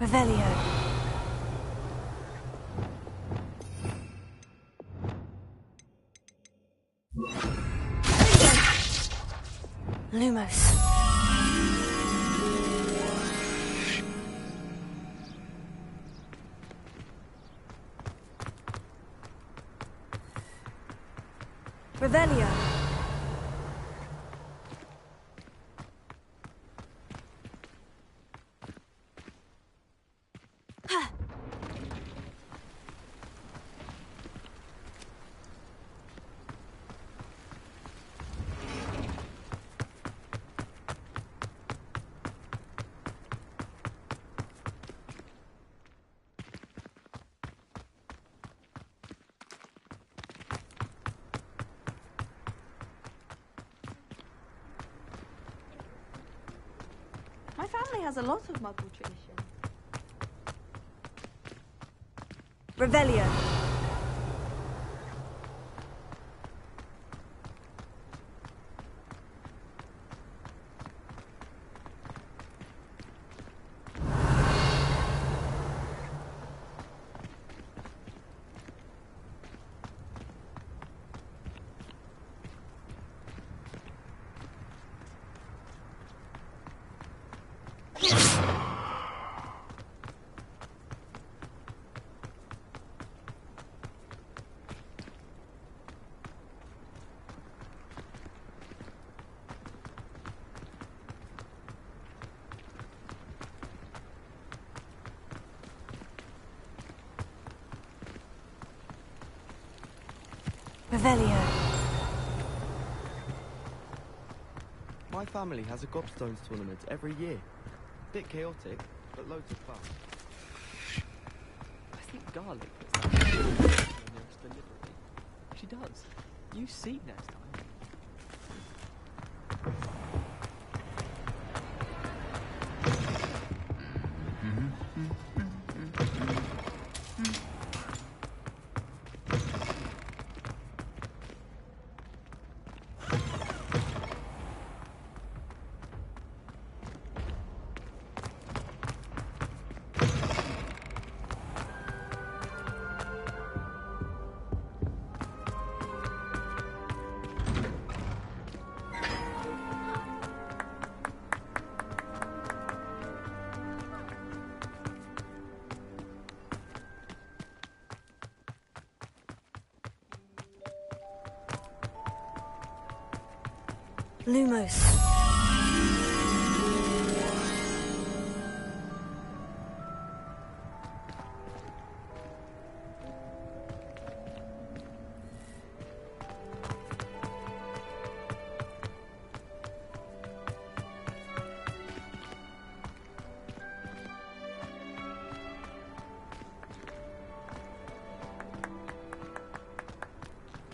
Revelio. Lumos. Revelio. My family has a lot of Muggle tradition. Revelio. Revelio. My family has a gobstones tournament every year. Bit chaotic, but loads of fun. I think garlic puts that nearest deliberately. She does. Use seed next time. Lumos.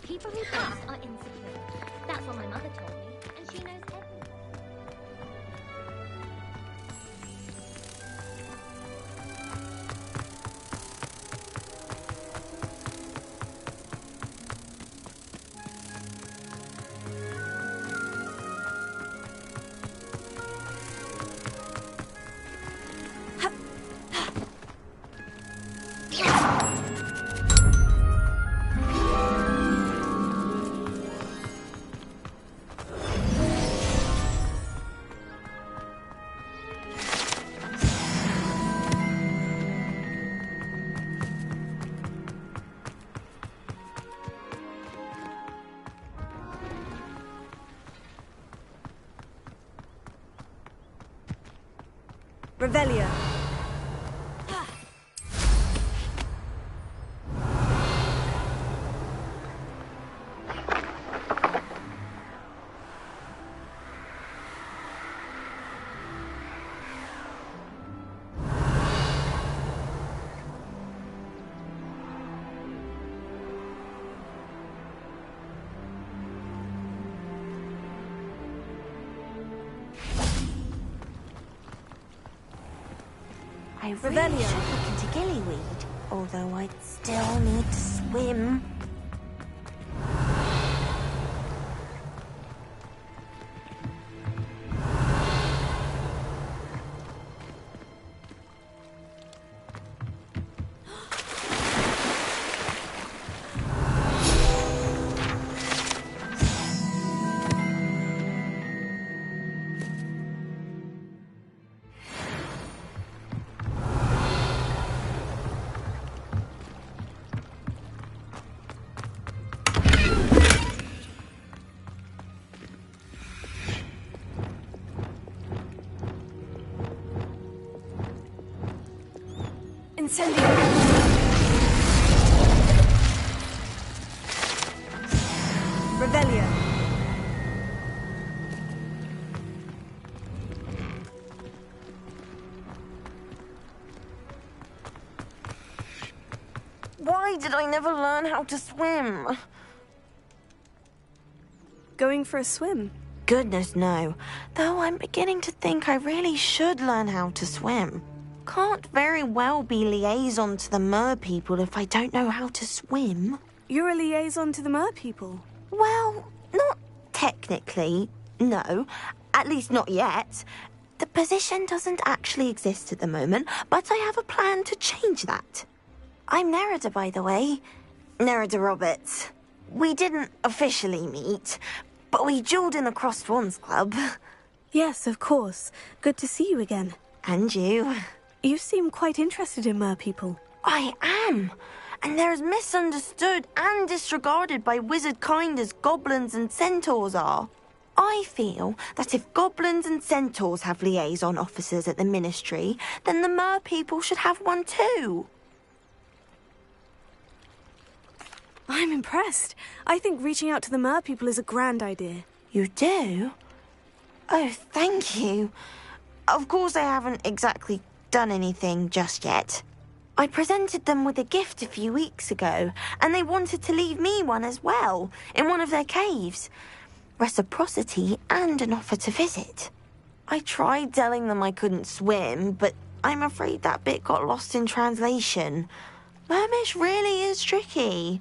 People who pass are insecure. That's what my mother told me, and she knows everything. Revelio. I really Revelio. should look into gillyweed, although I'd still need to swim. Incendio. Revelio. Why did I never learn how to swim? Going for a swim? Goodness, no. Though I'm beginning to think I really should learn how to swim. Can't very well be liaison to the mer people if I don't know how to swim. You're a liaison to the mer people. Well, not technically, no. At least not yet. The position doesn't actually exist at the moment, but I have a plan to change that. I'm Nerida, by the way. Nerida Roberts. We didn't officially meet, but we duelled in the Crossed Swans Club. Yes, of course. Good to see you again. And you. You seem quite interested in mer people. I am. And they're as misunderstood and disregarded by wizard kind as goblins and centaurs are. I feel that if goblins and centaurs have liaison officers at the ministry, then the mer people should have one too. I'm impressed. I think reaching out to the mer people is a grand idea. You do? Oh, thank you. Of course I haven't exactly done anything just yet. I presented them with a gift a few weeks ago, and they wanted to leave me one as well, in one of their caves. Reciprocity and an offer to visit. I tried telling them I couldn't swim, but I'm afraid that bit got lost in translation. Mermish really is tricky.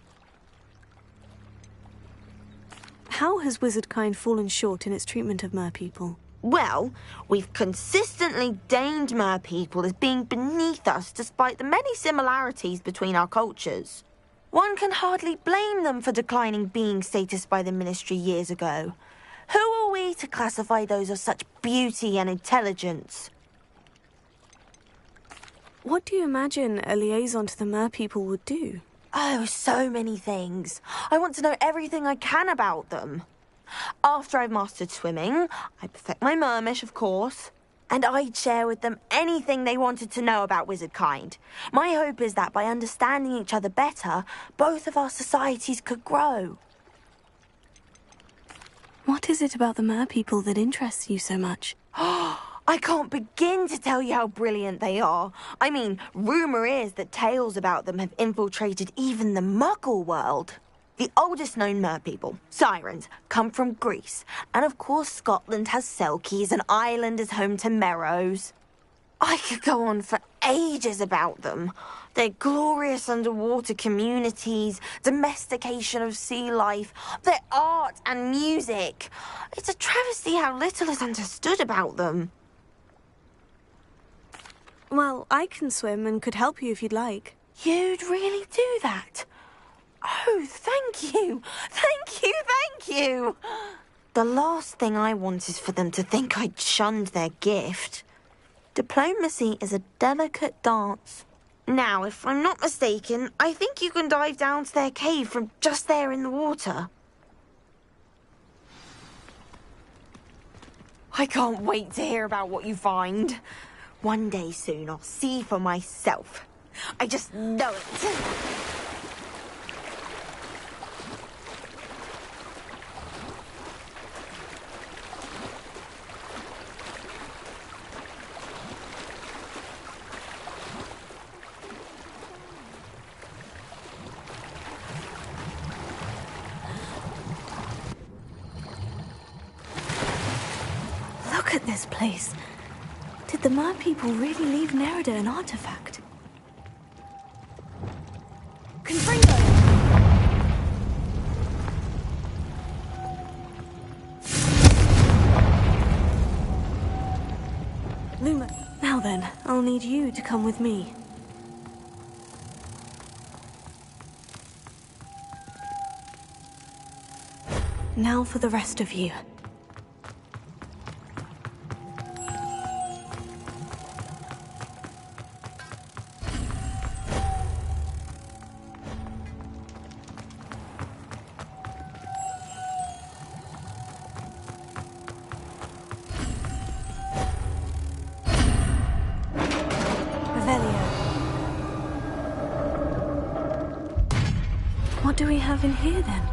How has wizardkind fallen short in its treatment of mer people? Well, we've consistently deemed mer people as being beneath us despite the many similarities between our cultures. One can hardly blame them for declining being status by the ministry years ago. Who are we to classify those of such beauty and intelligence? What do you imagine a liaison to the mer people would do? Oh, so many things. I want to know everything I can about them. After I've mastered swimming, I perfect my mermish, of course, and I'd share with them anything they wanted to know about wizardkind. My hope is that by understanding each other better, both of our societies could grow. What is it about the mer people that interests you so much? I can't begin to tell you how brilliant they are. I mean, rumour is that tales about them have infiltrated even the Muggle world. The oldest known mer people, sirens, come from Greece. And of course Scotland has Selkies and Ireland is home to Merrows. I could go on for ages about them. Their glorious underwater communities, domestication of sea life, their art and music. It's a travesty how little is understood about them. Well, I can swim and could help you if you'd like. You'd really do that? Oh, thank you. Thank you, thank you. The last thing I want is for them to think I'd shunned their gift. Diplomacy is a delicate dance. Now, if I'm not mistaken, I think you can dive down to their cave from just there in the water. I can't wait to hear about what you find. One day soon, I'll see for myself. I just know it. Look at this place. Did the mer people really leave Nerida an artifact? Confringo! Luma, now then, I'll need you to come with me. Now for the rest of you. What do we have in here, then?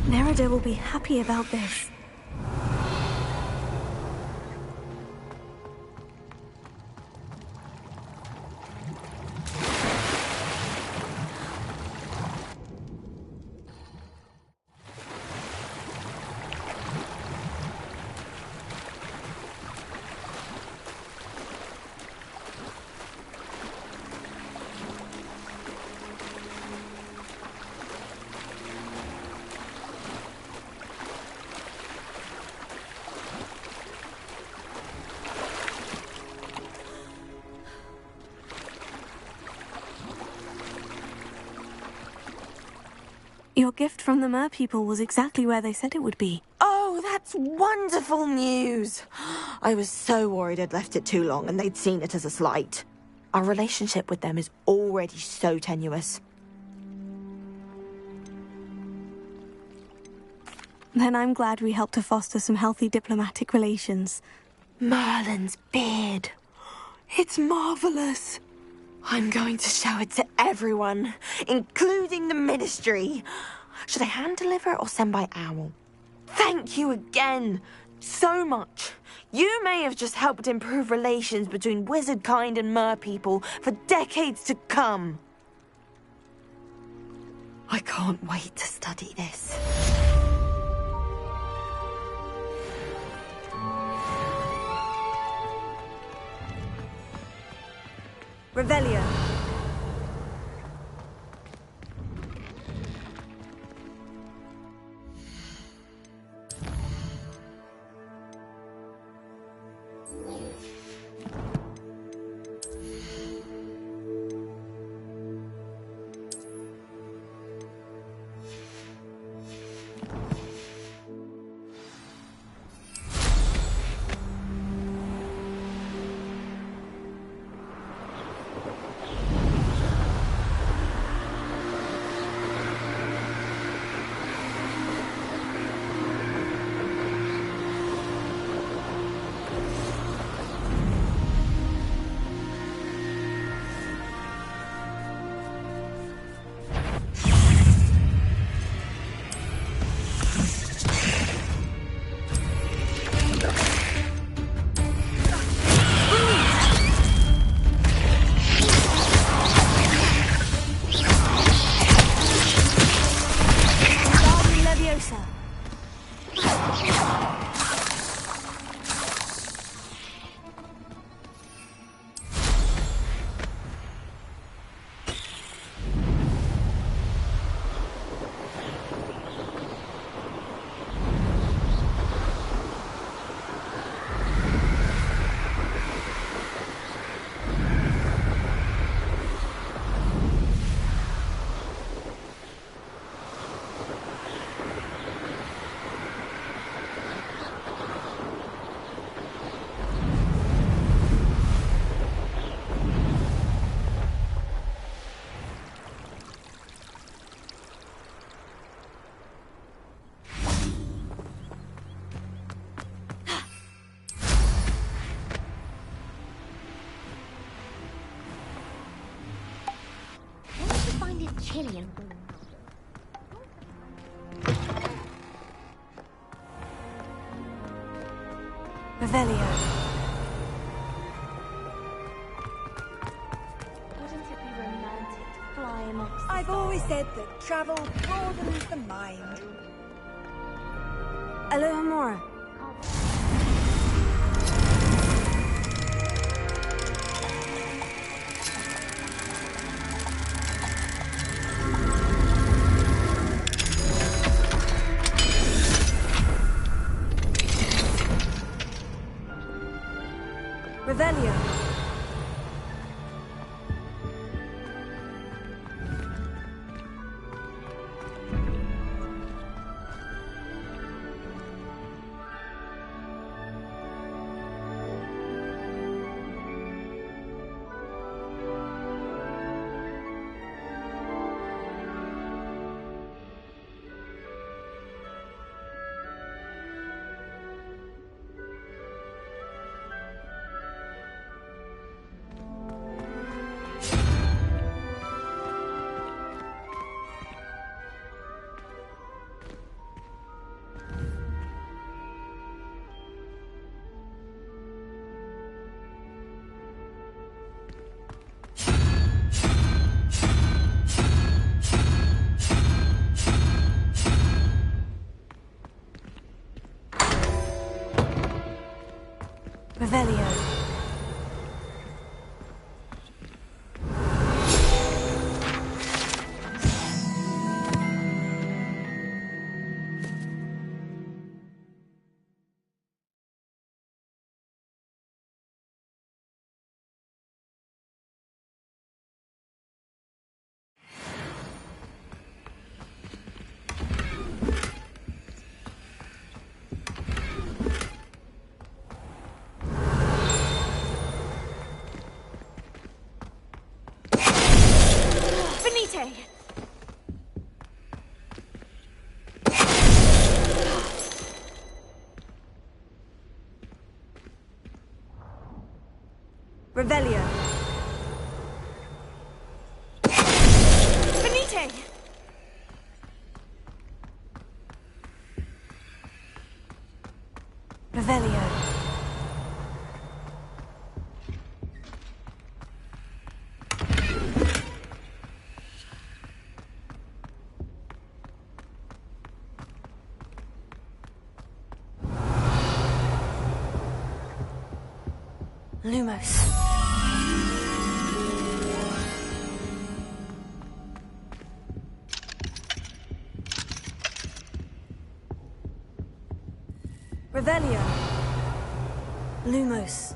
Nerida will be happy about this. Your gift from the Merpeople was exactly where they said it would be. Oh, that's wonderful news. I was so worried I'd left it too long and they'd seen it as a slight. Our relationship with them is already so tenuous. Then I'm glad we helped to foster some healthy diplomatic relations. Merlin's beard. It's marvelous. I'm going to show it to everyone, including the Ministry. Should I hand deliver it or send by owl? Thank you again, so much. You may have just helped improve relations between wizard kind and merpeople for decades to come. I can't wait to study this. Revelio. Chilly and Revelio. Wouldn't it be romantic to fly amongst the I've always said that travel broadens the mind. Alohomora. Revelio. Revelio. Finite! Revelio. Lumos. Revelio. Lumos.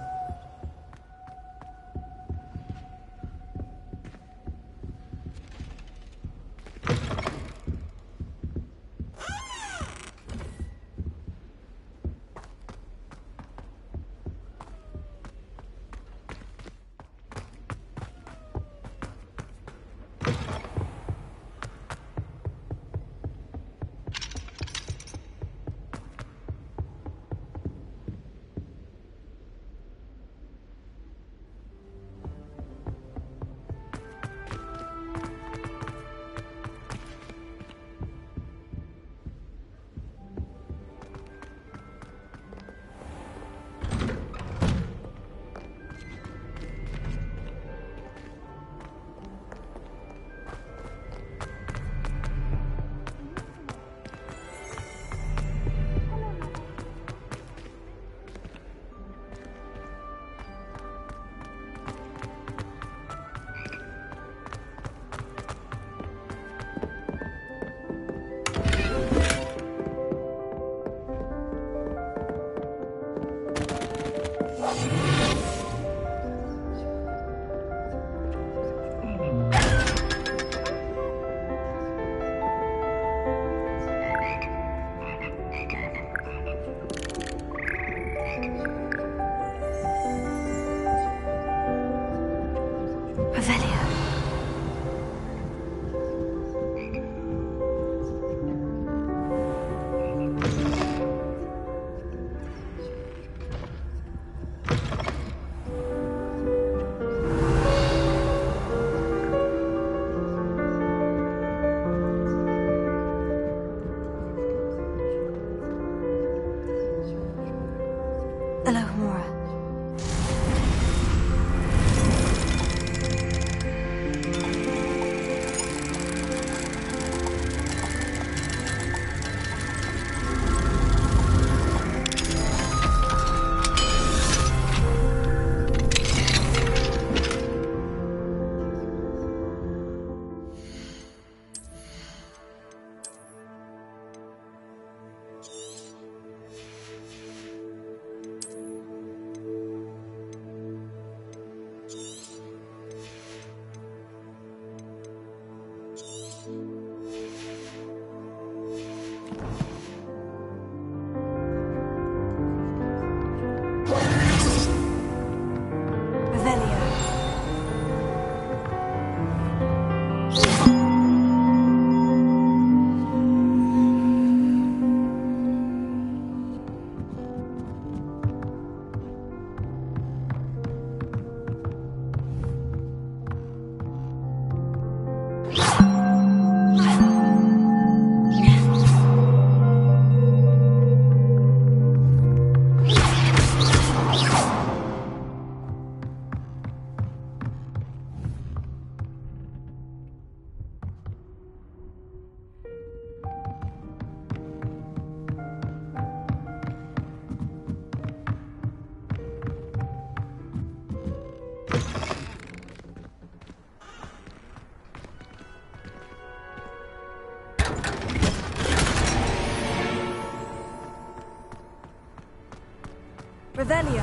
Revelio.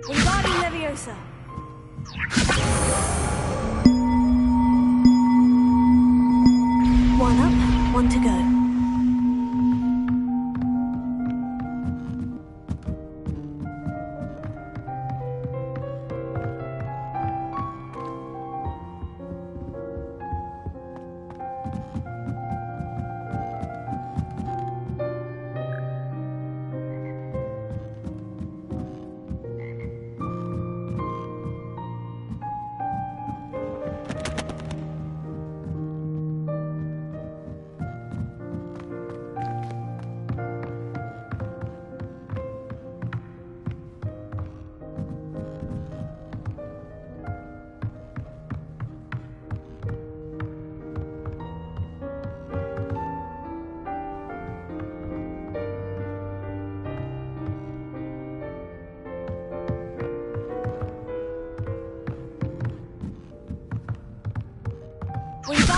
Wingardium Leviosa.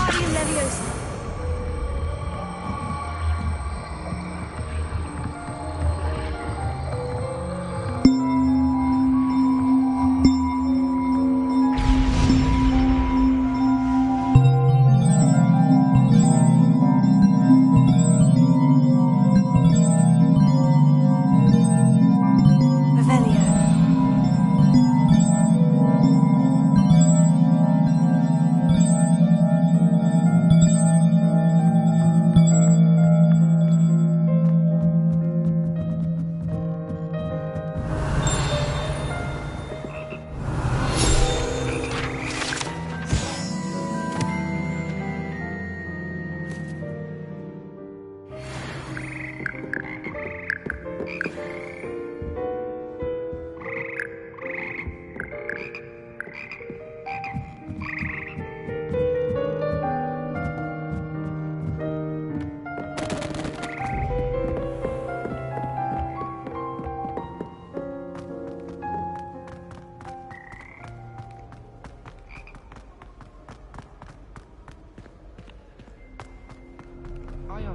Wingardium Leviosa. Revelio. Hiya.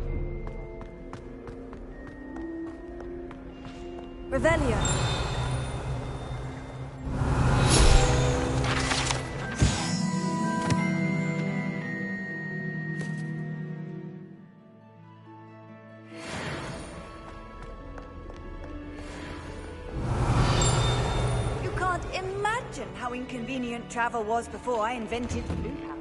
Revelio. You can't imagine how inconvenient travel was before I invented blue powder.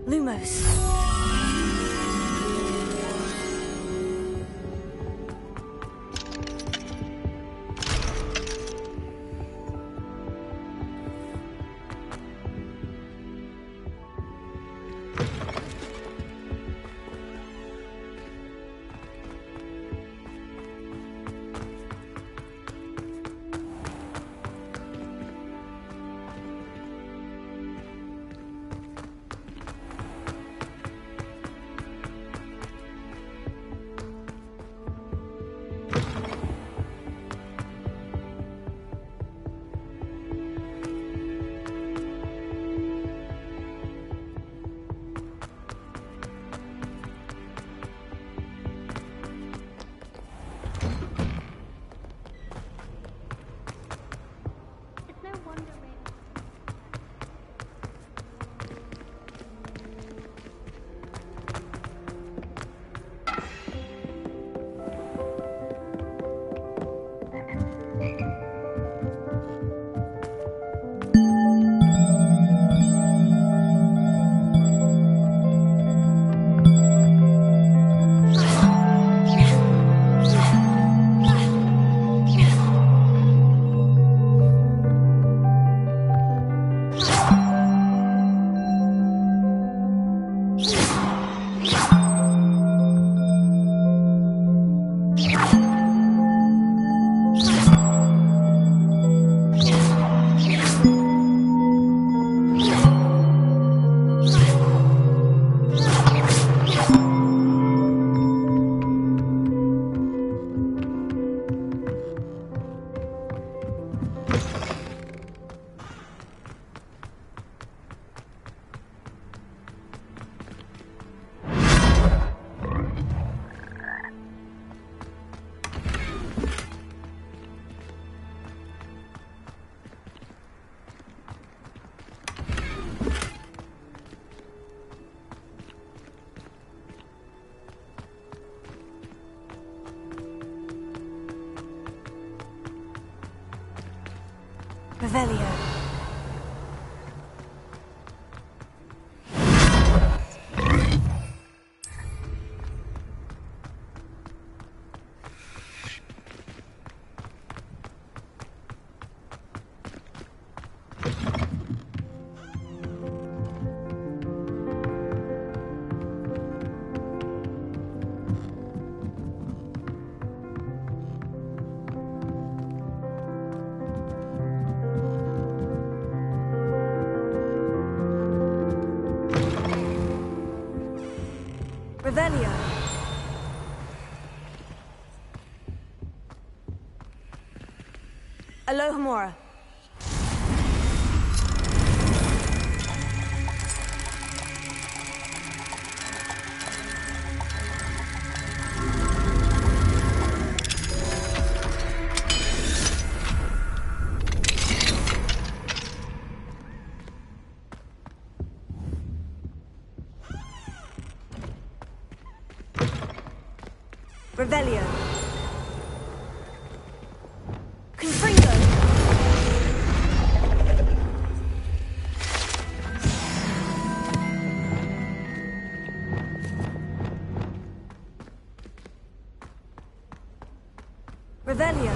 Lumos. It's no wonder really. Revelio. Revelio. Alohomora. Revelio. Confringo. Revelio.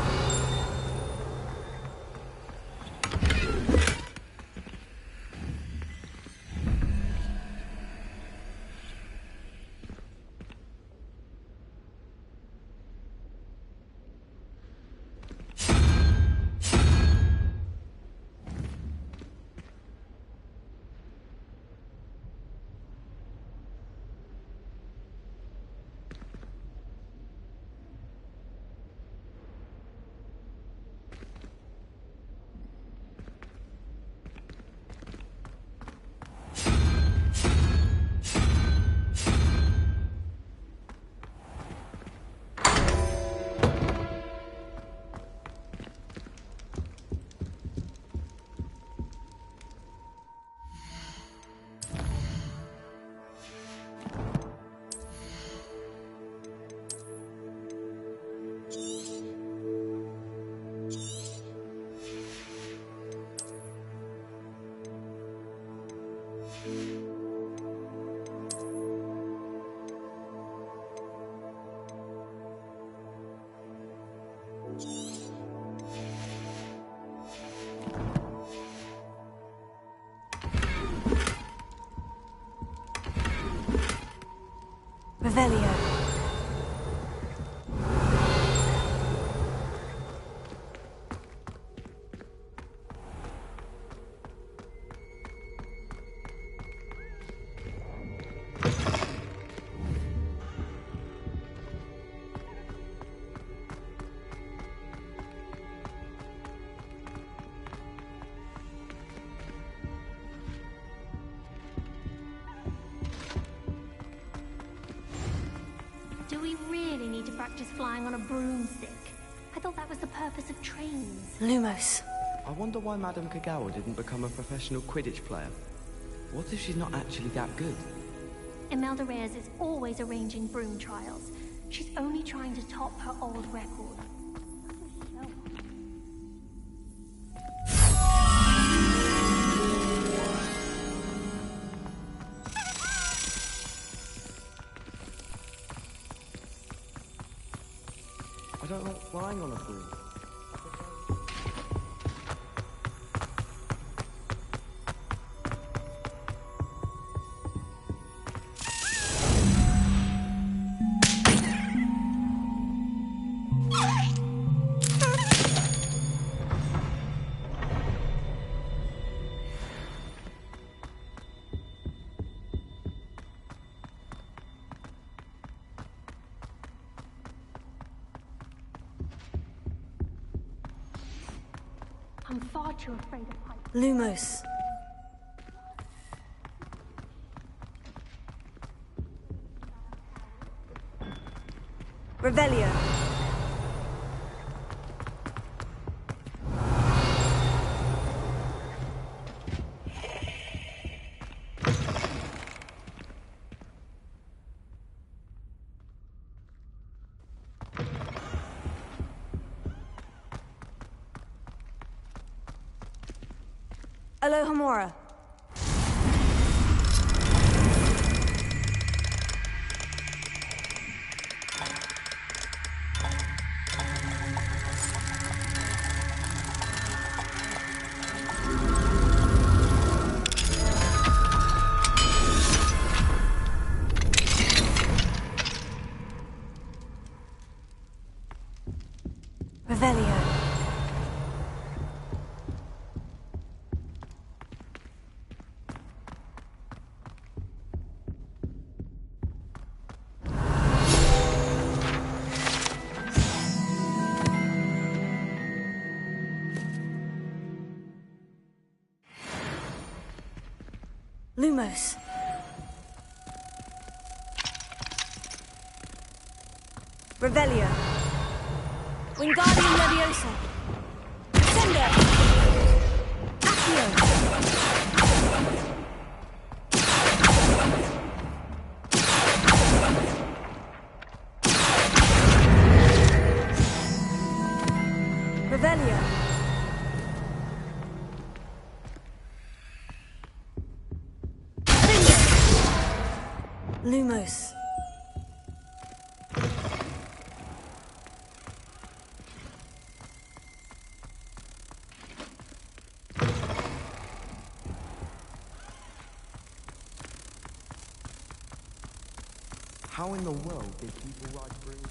Revelio. Do we really need to practice flying on a broomstick? I thought that was the purpose of trains. Lumos. I wonder why Madame Kagawa didn't become a professional Quidditch player. What if she's not actually that good? Imelda Reyes is always arranging broom trials. She's only trying to top her old record. I don't like flying on a broom. I'm far too afraid of heights. Lumos. Revelio. Alohomora. Revelio. Lumos. Revelio. Wingardium Leviosa. Sendo. Accio. Lumos. How in the world did people ride brooms?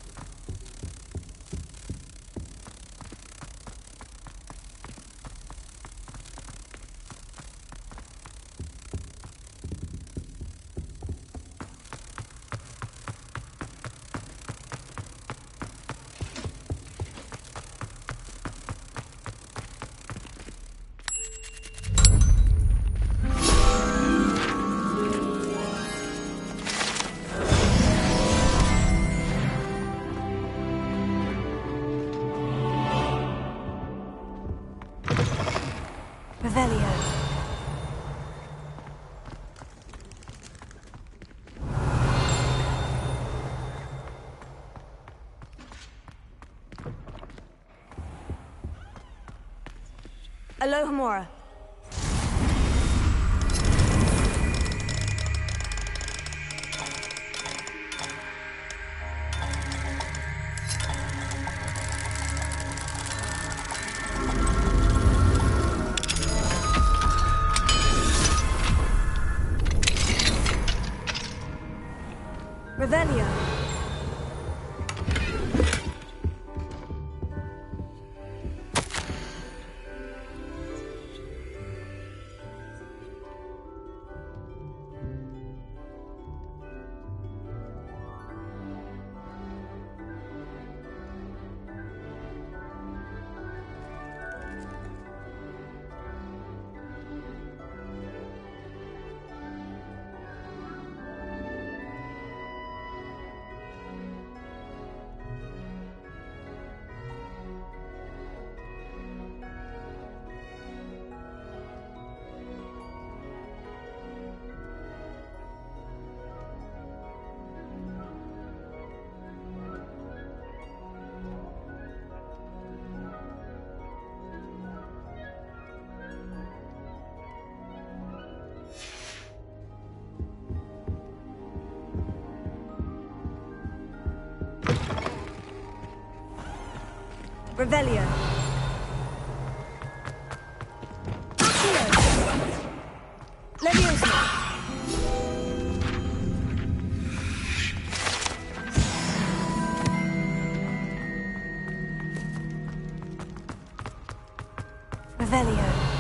Revelio. Alohomora. Revelio. Revelio. Leviosa. Revelio.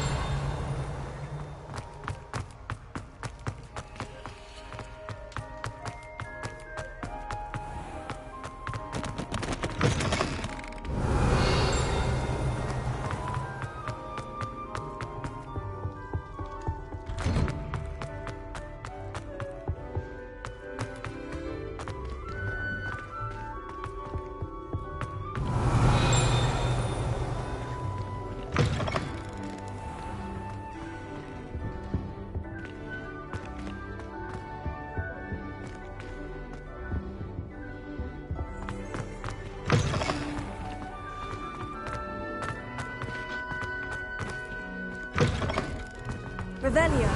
Revelio.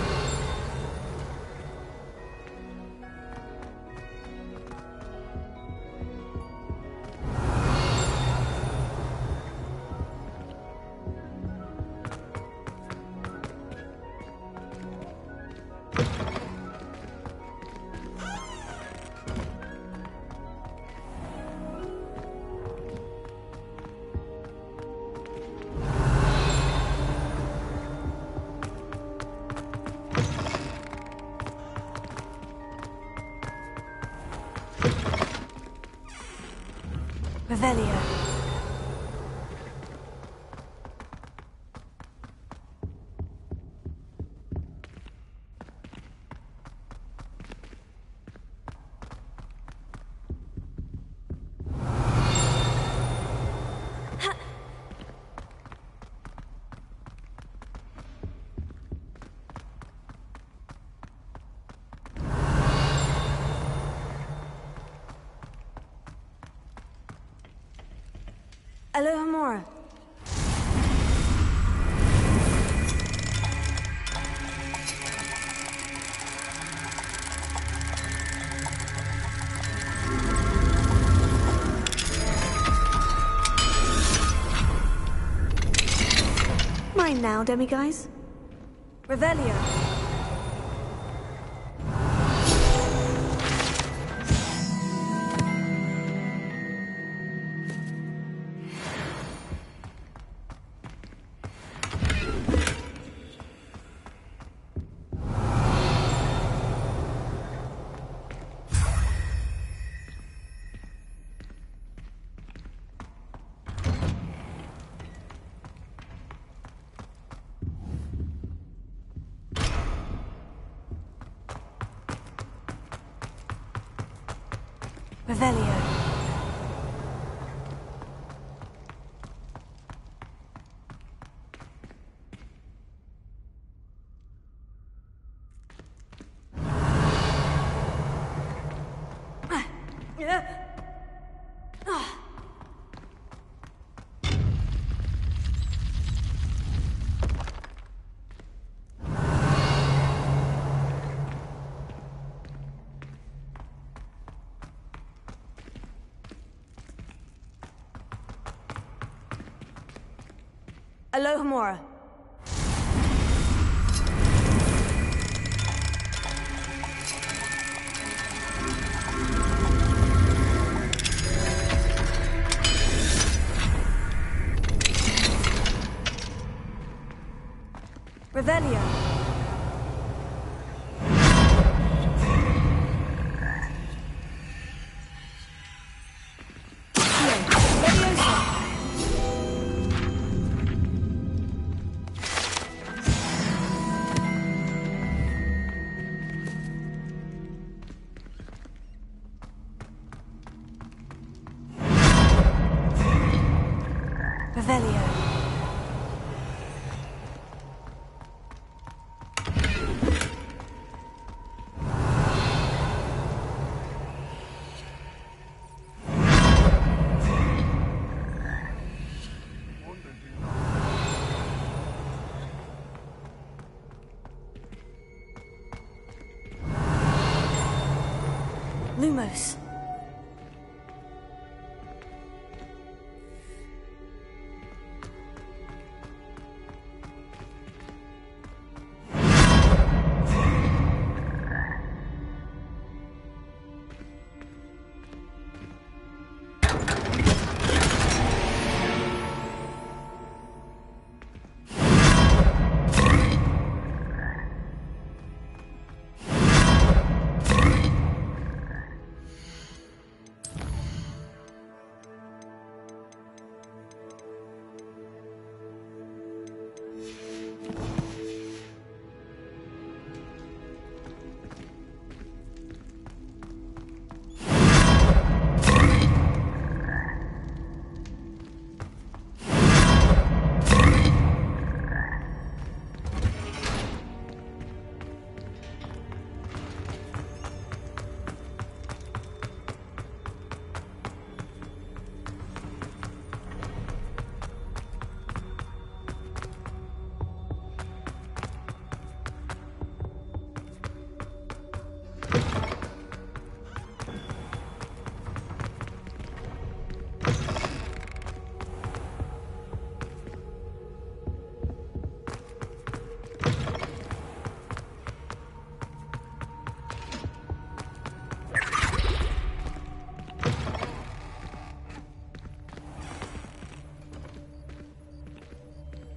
Revelio. Alohomora. now, demiguys? Revelio. Revelio. Alohomora. Revelio. Revelio. Lumos.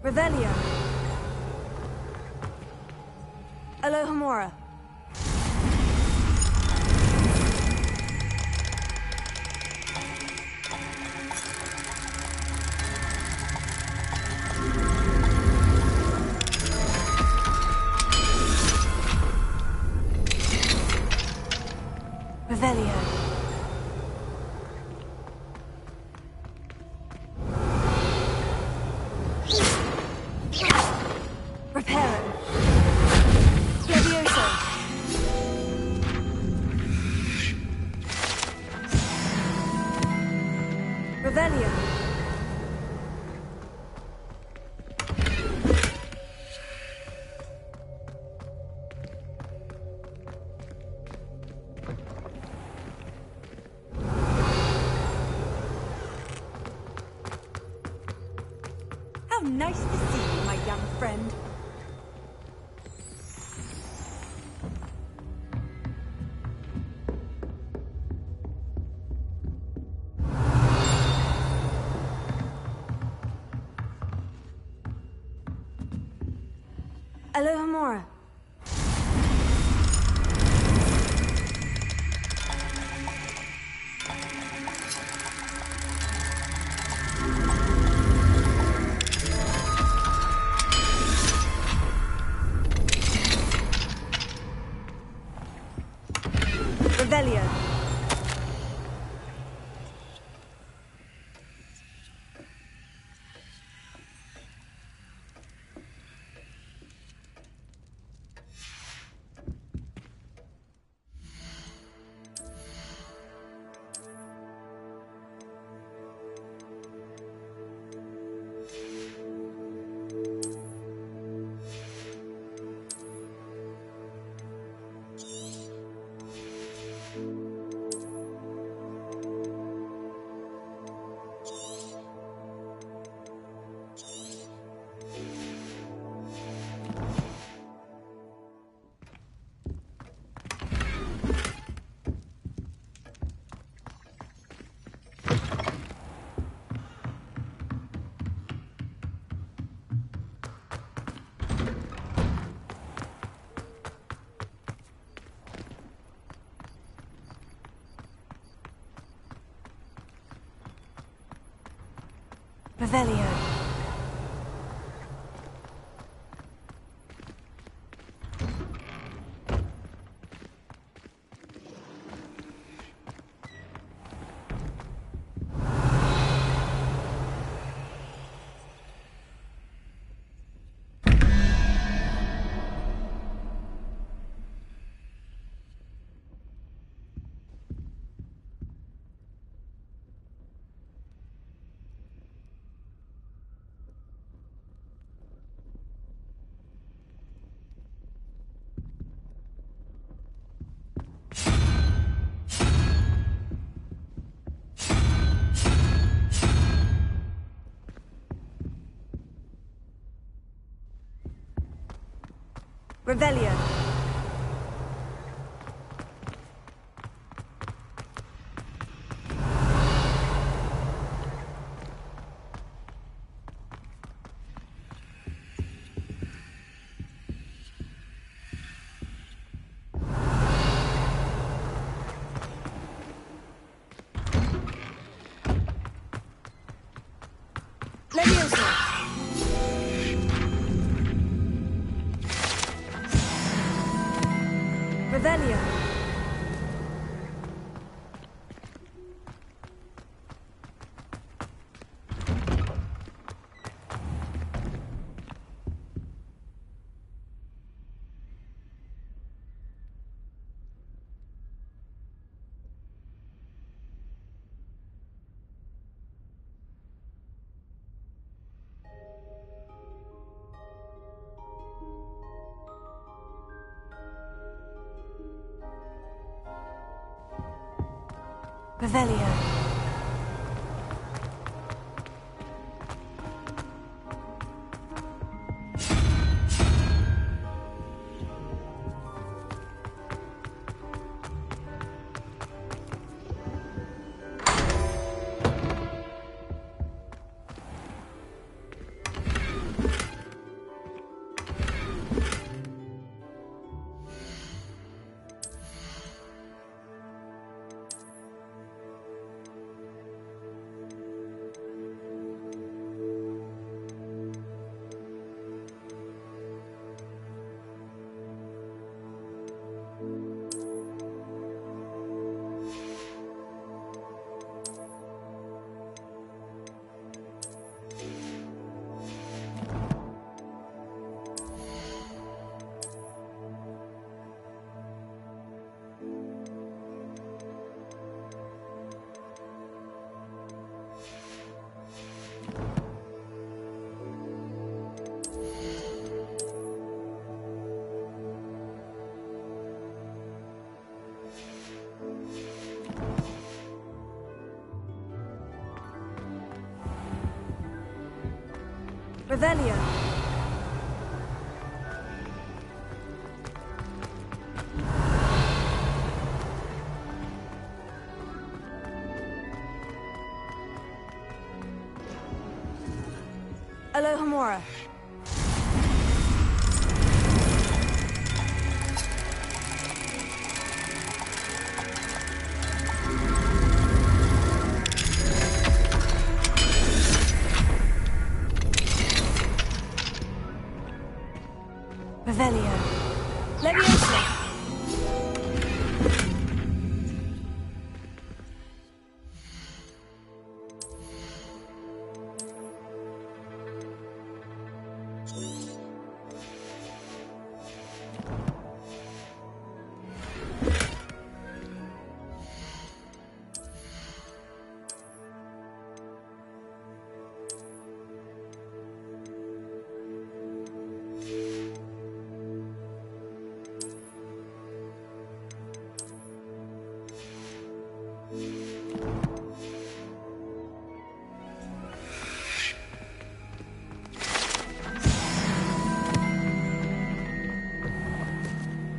Revelio. Alohomora. Revelio. Reparo. Levioso. Revelio. How nice to see you, my young friend. Aloha Mora. Revelio. Revelio. Revelio. Leviosa. Revelio. Revelio. Revelio. Alohomora. Revelio. Leviosa.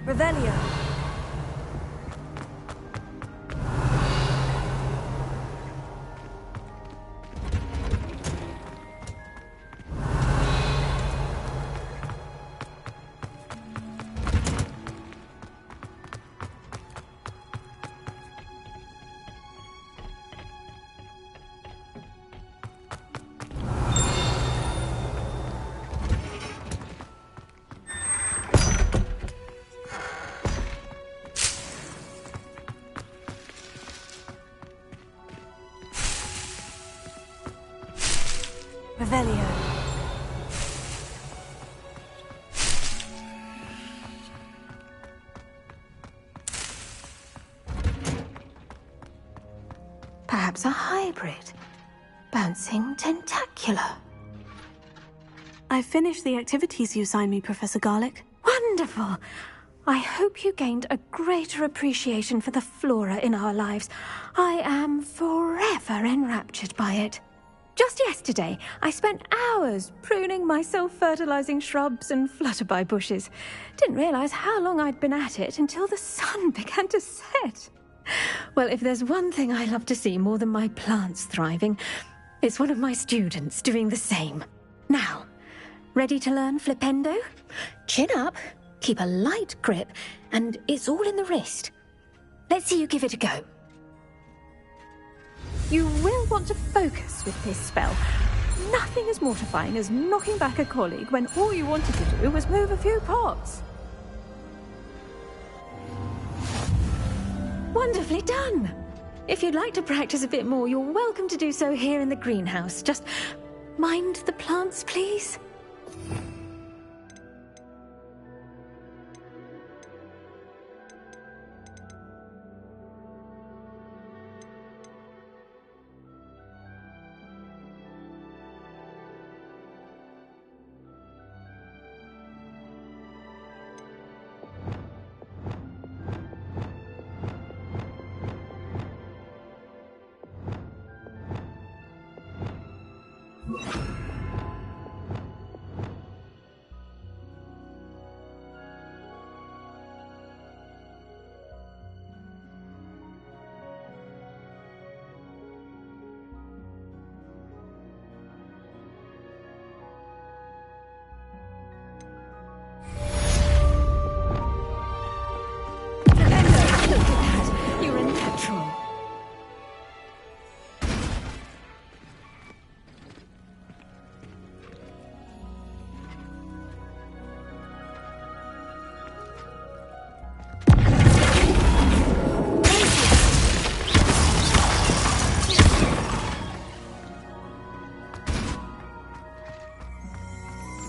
Revelio. Revelio. Perhaps a hybrid. Bouncing tentacular. I finished the activities you signed me, Professor Garlick. Wonderful! I hope you gained a greater appreciation for the flora in our lives. I am forever enraptured by it. Just yesterday, I spent hours pruning my self-fertilizing shrubs and flutterby bushes. Didn't realize how long I'd been at it until the sun began to set. Well, if there's one thing I love to see more than my plants thriving, it's one of my students doing the same. Now, ready to learn Flipendo? Chin up, keep a light grip, and it's all in the wrist. Let's see you give it a go. You will want to focus with this spell. Nothing as mortifying as knocking back a colleague when all you wanted to do was move a few pots. Wonderfully done! If you'd like to practice a bit more, you're welcome to do so here in the greenhouse. Just mind the plants, please.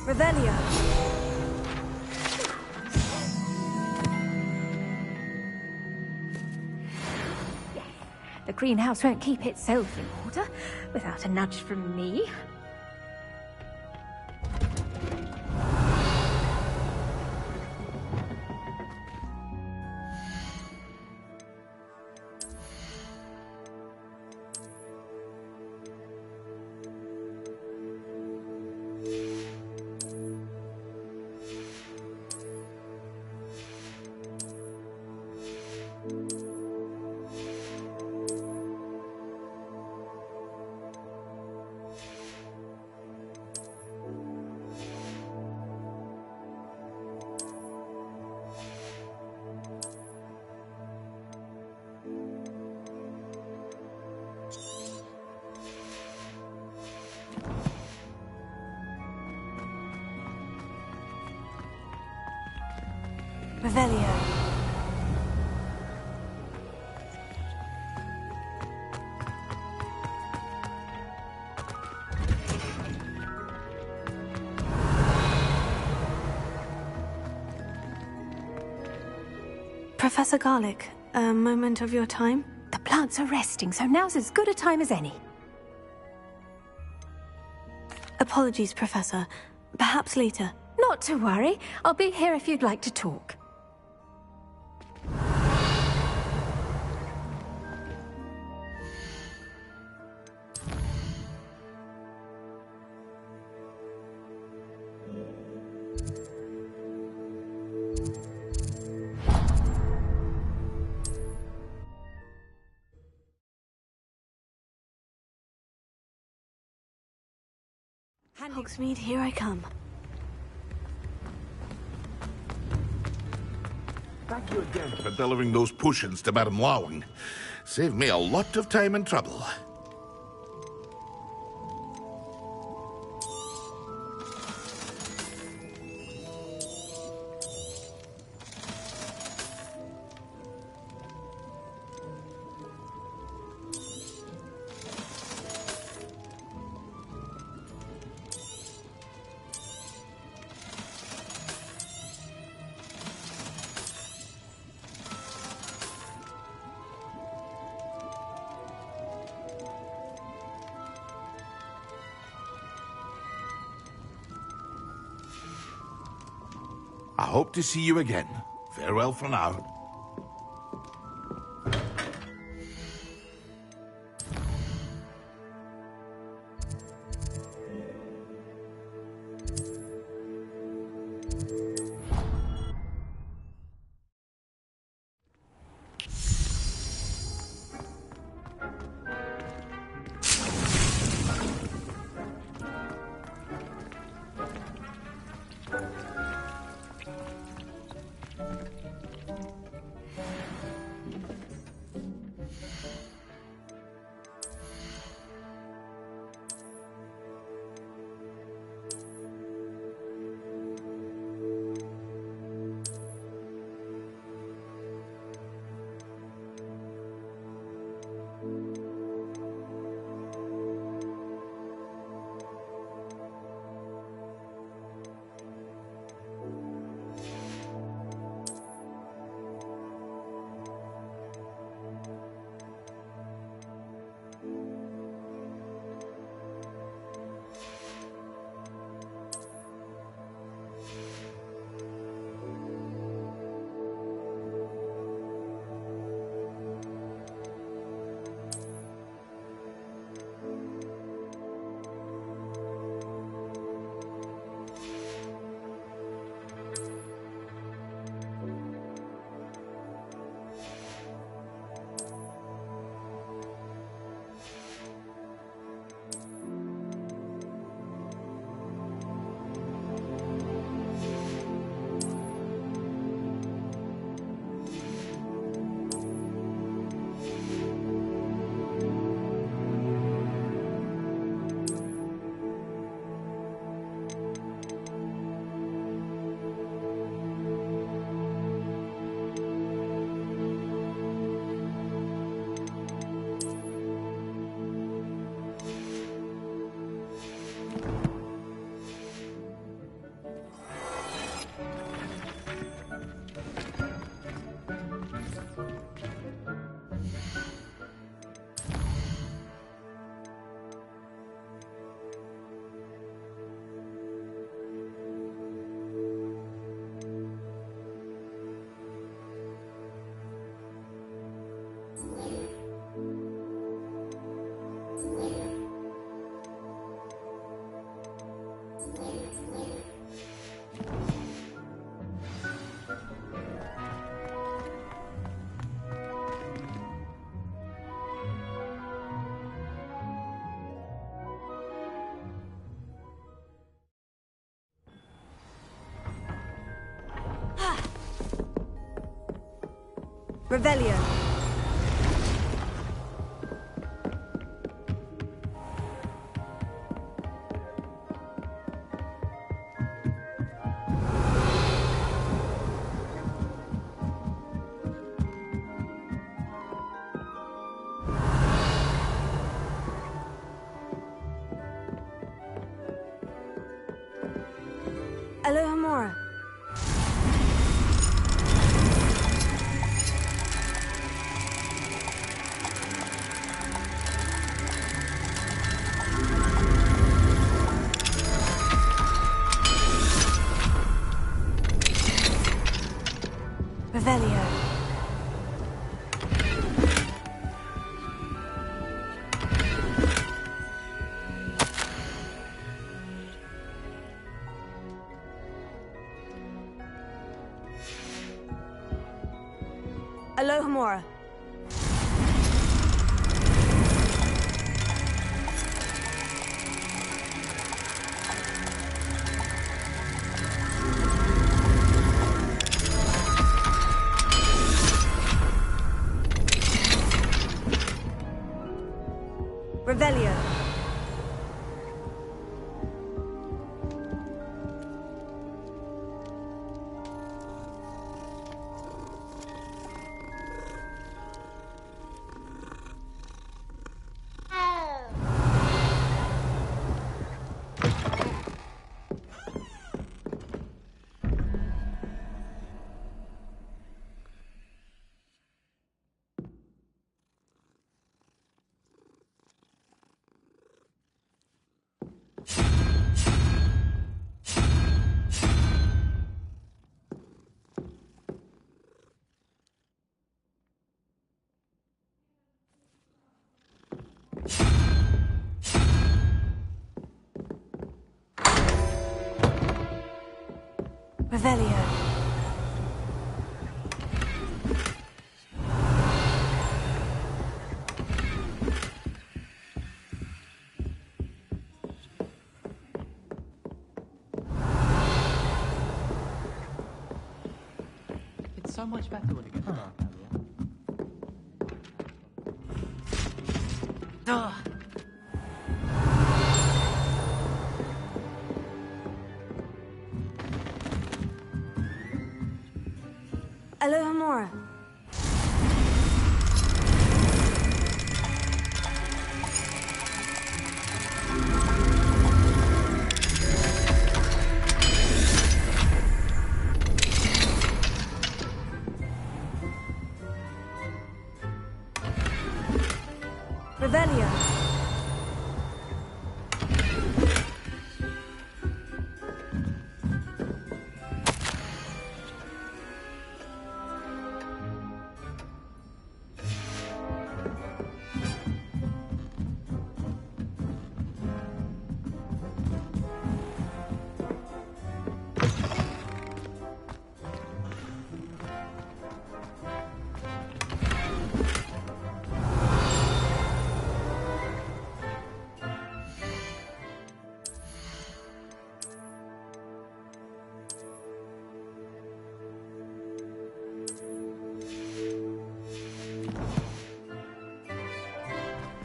Revelio. The greenhouse won't keep itself in order without a nudge from me. Revelio. Professor Garlic, a moment of your time? The plants are resting, so now's as good a time as any. Apologies, Professor. Perhaps later. Not to worry. I'll be here if you'd like to talk. Hogsmeade, here I come. Thank you again for delivering those potions to Madame Lawing. Saved me a lot of time and trouble. I hope to see you again. Farewell for now. Revelio. Alohomora. Revelio. Revelio. It's so much better when it gets dark out here. Ugh. Alohomora. Revelio.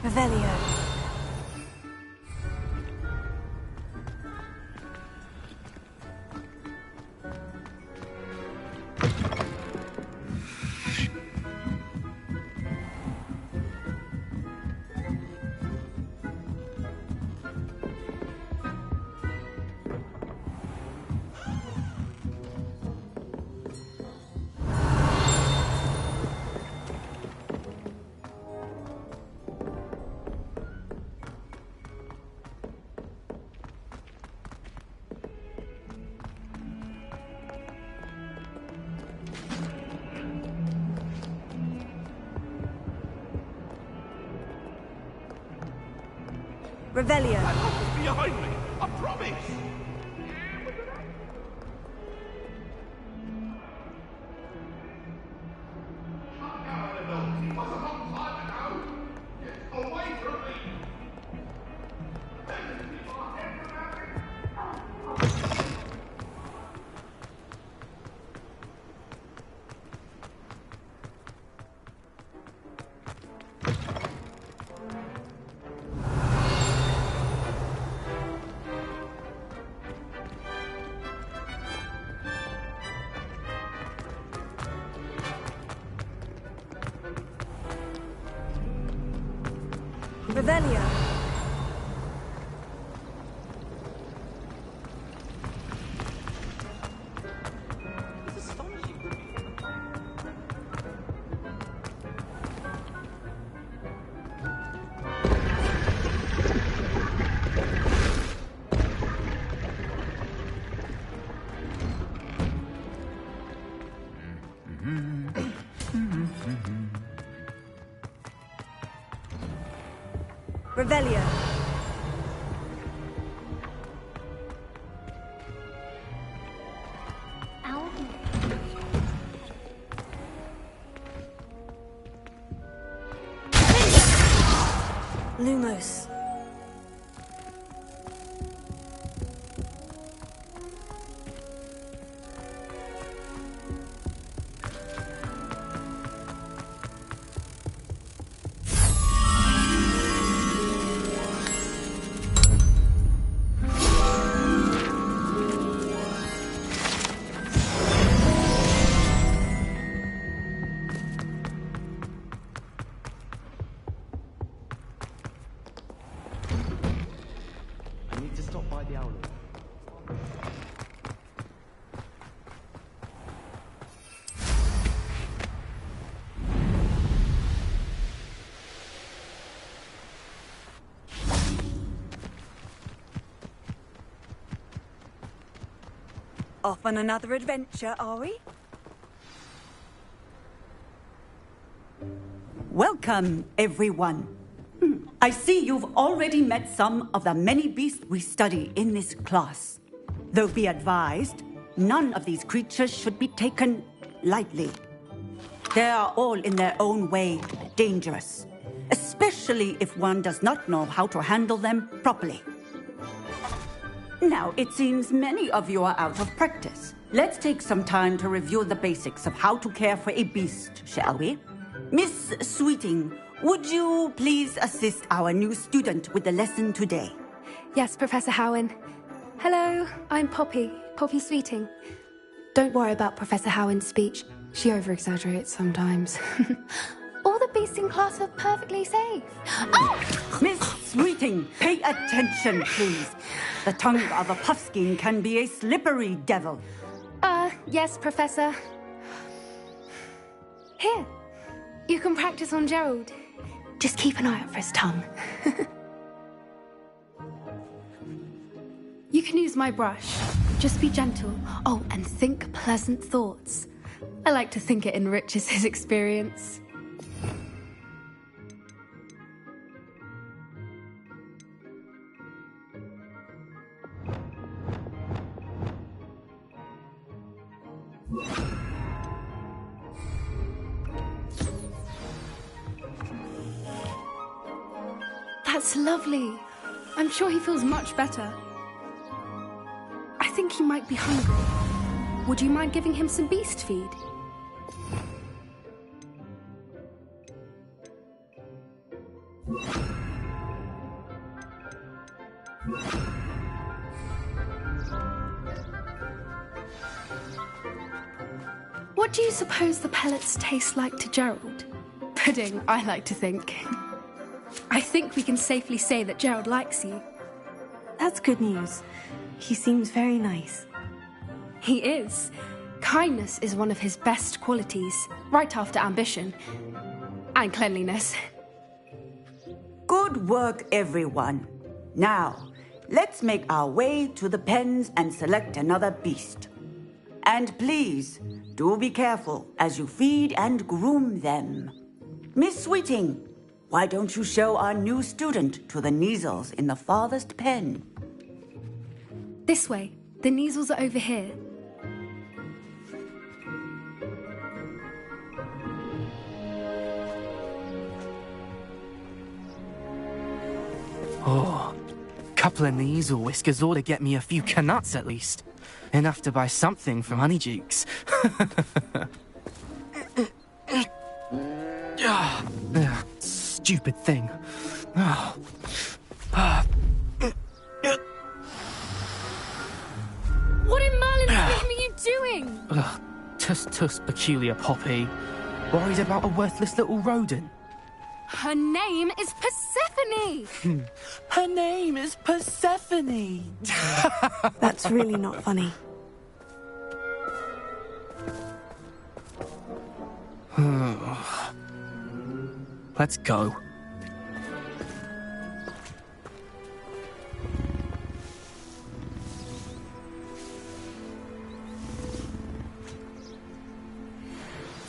Revelio. Revelio. Behind me, I promise! Revelio. It's astonishing to me. Revelio. Lumos. I need to stop by the outlet. Off on another adventure, are we? Welcome, everyone. I see you've already met some of the many beasts we study in this class. Though be advised, none of these creatures should be taken lightly. They are all in their own way dangerous, especially if one does not know how to handle them properly. Now, it seems many of you are out of practice. Let's take some time to review the basics of how to care for a beast, shall we? Miss Sweeting, would you please assist our new student with the lesson today? Yes, Professor Howen. Hello, I'm Poppy Sweeting. Don't worry about Professor Howen's speech. She over-exaggerates sometimes. All the beasts in class are perfectly safe. Oh! Miss Sweeting, pay attention, please. The tongue of a puffskein can be a slippery devil. Yes, Professor. Here, you can practice on Gerald. Just keep an eye out for his tongue. You can use my brush. Just be gentle. Oh, and think pleasant thoughts. I like to think it enriches his experience. That's lovely. I'm sure he feels much better. I think he might be hungry. Would you mind giving him some beast feed? What do you suppose the pellets taste like to Gerald? Pudding, I like to think. I think we can safely say that Gerald likes you. That's good news. He seems very nice. He is. Kindness is one of his best qualities, right after ambition. And cleanliness. Good work, everyone. Now, let's make our way to the pens and select another beast. And please, do be careful as you feed and groom them. Miss Sweeting, why don't you show our new student to the Neasels in the farthest pen? This way. The Neasels are over here. Oh, couple of Neasel whiskers ought to get me a few canuts at least. Enough to buy something from Honeydukes. Stupid thing. What in Merlin's name are you doing? Tuss, peculiar Poppy. Worried about a worthless little rodent. Her name is Persephone! Her name is Persephone! That's really not funny. Let's go.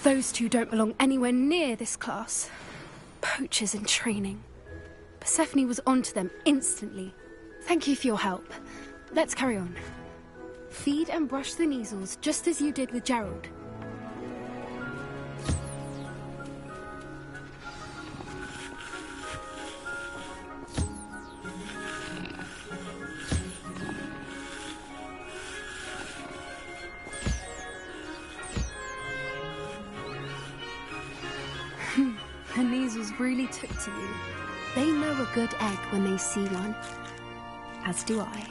Those two don't belong anywhere near this class. Poachers in training. Persephone was onto them instantly. Thank you for your help. Let's carry on. Feed and brush the Neasels just as you did with Gerald. The measles really took to you. They know a good egg when they see one. As do I.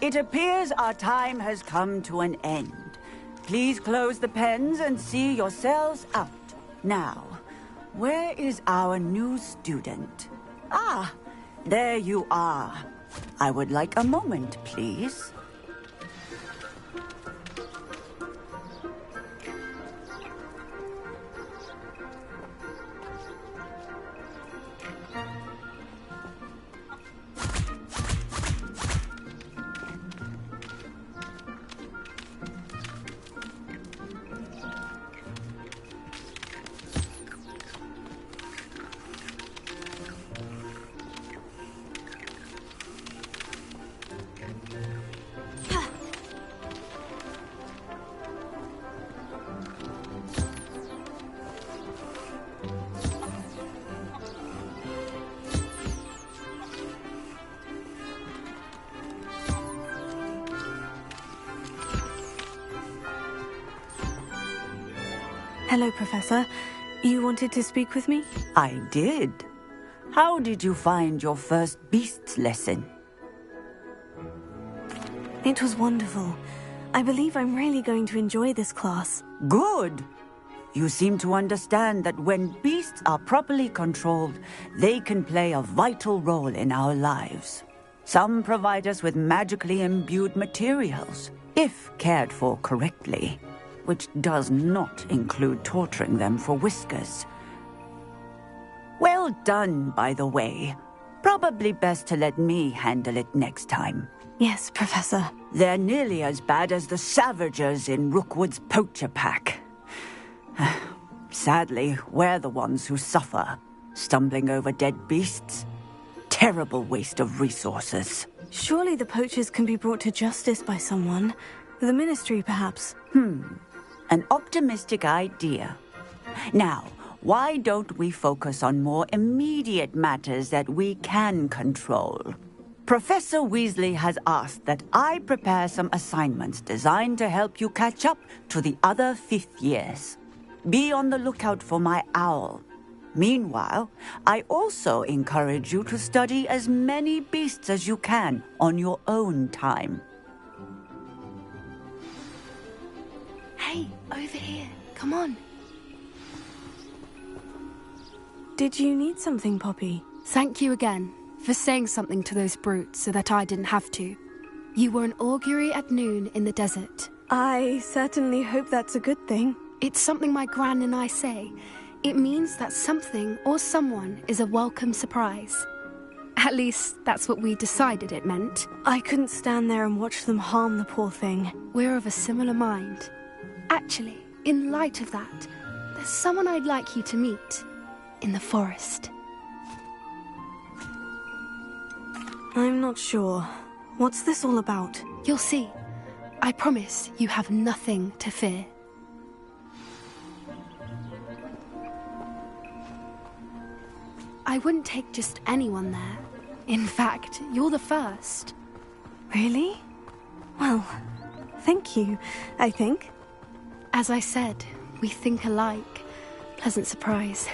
It appears our time has come to an end. Please close the pens and see yourselves out. Now, where is our new student? Ah, there you are. I would like a moment, please. Hello, Professor. You wanted to speak with me? I did. How did you find your first beasts lesson? It was wonderful. I believe I'm really going to enjoy this class. Good. You seem to understand that when beasts are properly controlled, they can play a vital role in our lives. Some provide us with magically imbued materials, if cared for correctly, which does not include torturing them for whiskers. Well done, by the way. Probably best to let me handle it next time. Yes, Professor. They're nearly as bad as the Savagers in Rookwood's poacher pack. Sadly, we're the ones who suffer, stumbling over dead beasts. Terrible waste of resources. Surely the poachers can be brought to justice by someone. The Ministry, perhaps. An optimistic idea. Now, why don't we focus on more immediate matters that we can control? Professor Weasley has asked that I prepare some assignments designed to help you catch up to the other fifth years. Be on the lookout for my owl. Meanwhile, I also encourage you to study as many beasts as you can on your own time. Hey, over here. Come on. Did you need something, Poppy? Thank you again for saying something to those brutes so that I didn't have to. You were an augury at noon in the desert. I certainly hope that's a good thing. It's something my gran and I say. It means that something or someone is a welcome surprise. At least, that's what we decided it meant. I couldn't stand there and watch them harm the poor thing. We're of a similar mind. Actually, in light of that, there's someone I'd like you to meet. In the forest. I'm not sure. What's this all about? You'll see. I promise you have nothing to fear. I wouldn't take just anyone there. In fact, you're the first. Really? Well, thank you, I think. As I said, we think alike. Pleasant surprise.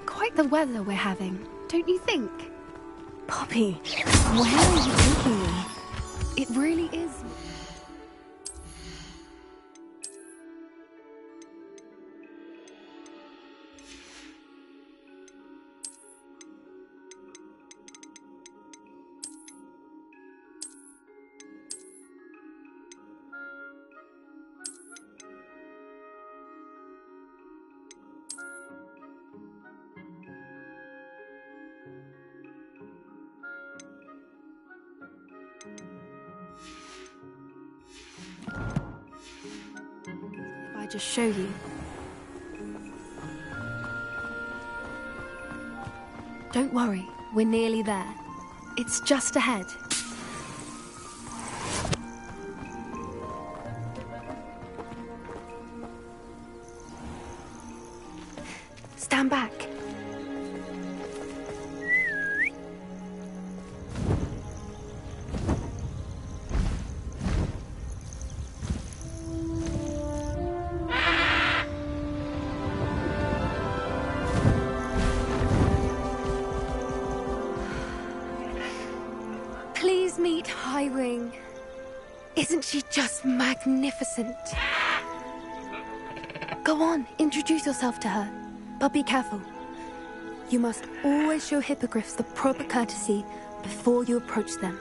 Quite the weather we're having, don't you think? Poppy, where are you taking me? It really is. I just show you. Don't worry, we're nearly there. It's just ahead. Stand back. Highwing. Isn't she just magnificent? Go on, introduce yourself to her. But be careful. You must always show hippogriffs the proper courtesy before you approach them.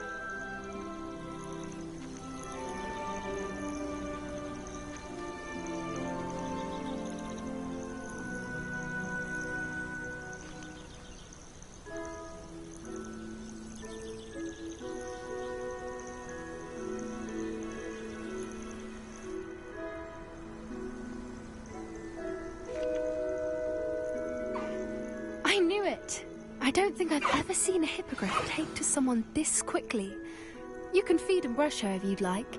I knew it. I don't think I've ever seen a hippogriff take to someone this quickly. You can feed and brush her if you'd like.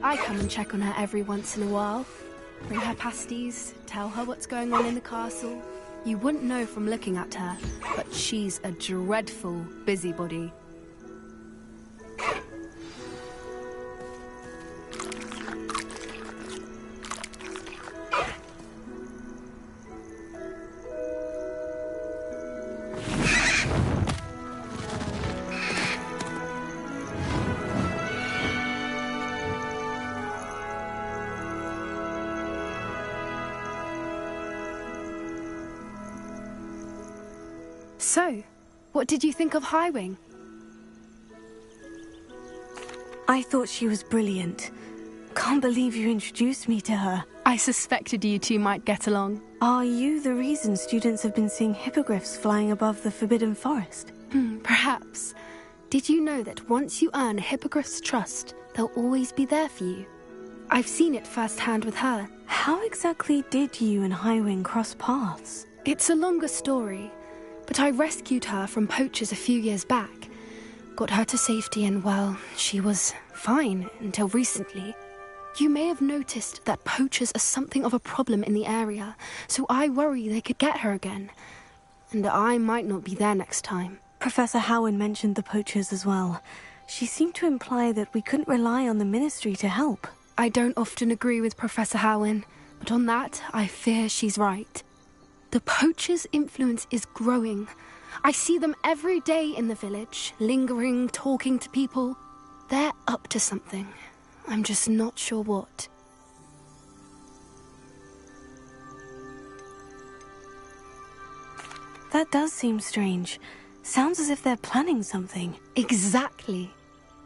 I come and check on her every once in a while. Bring her pasties, tell her what's going on in the castle. You wouldn't know from looking at her, but she's a dreadful busybody. So, what did you think of Highwing? I thought she was brilliant. Can't believe you introduced me to her. I suspected you two might get along. Are you the reason students have been seeing hippogriffs flying above the Forbidden Forest? Perhaps. Did you know that once you earn a hippogriff's trust, they'll always be there for you? I've seen it firsthand with her. How exactly did you and Highwing cross paths? It's a longer story, but I rescued her from poachers a few years back. Got her to safety and, well, she was fine until recently. You may have noticed that poachers are something of a problem in the area, so I worry they could get her again. And I might not be there next time. Professor Howin mentioned the poachers as well. She seemed to imply that we couldn't rely on the Ministry to help. I don't often agree with Professor Howin, but on that, I fear she's right. The poachers' influence is growing. I see them every day in the village, lingering, talking to people. They're up to something. I'm just not sure what. That does seem strange. Sounds as if they're planning something. Exactly.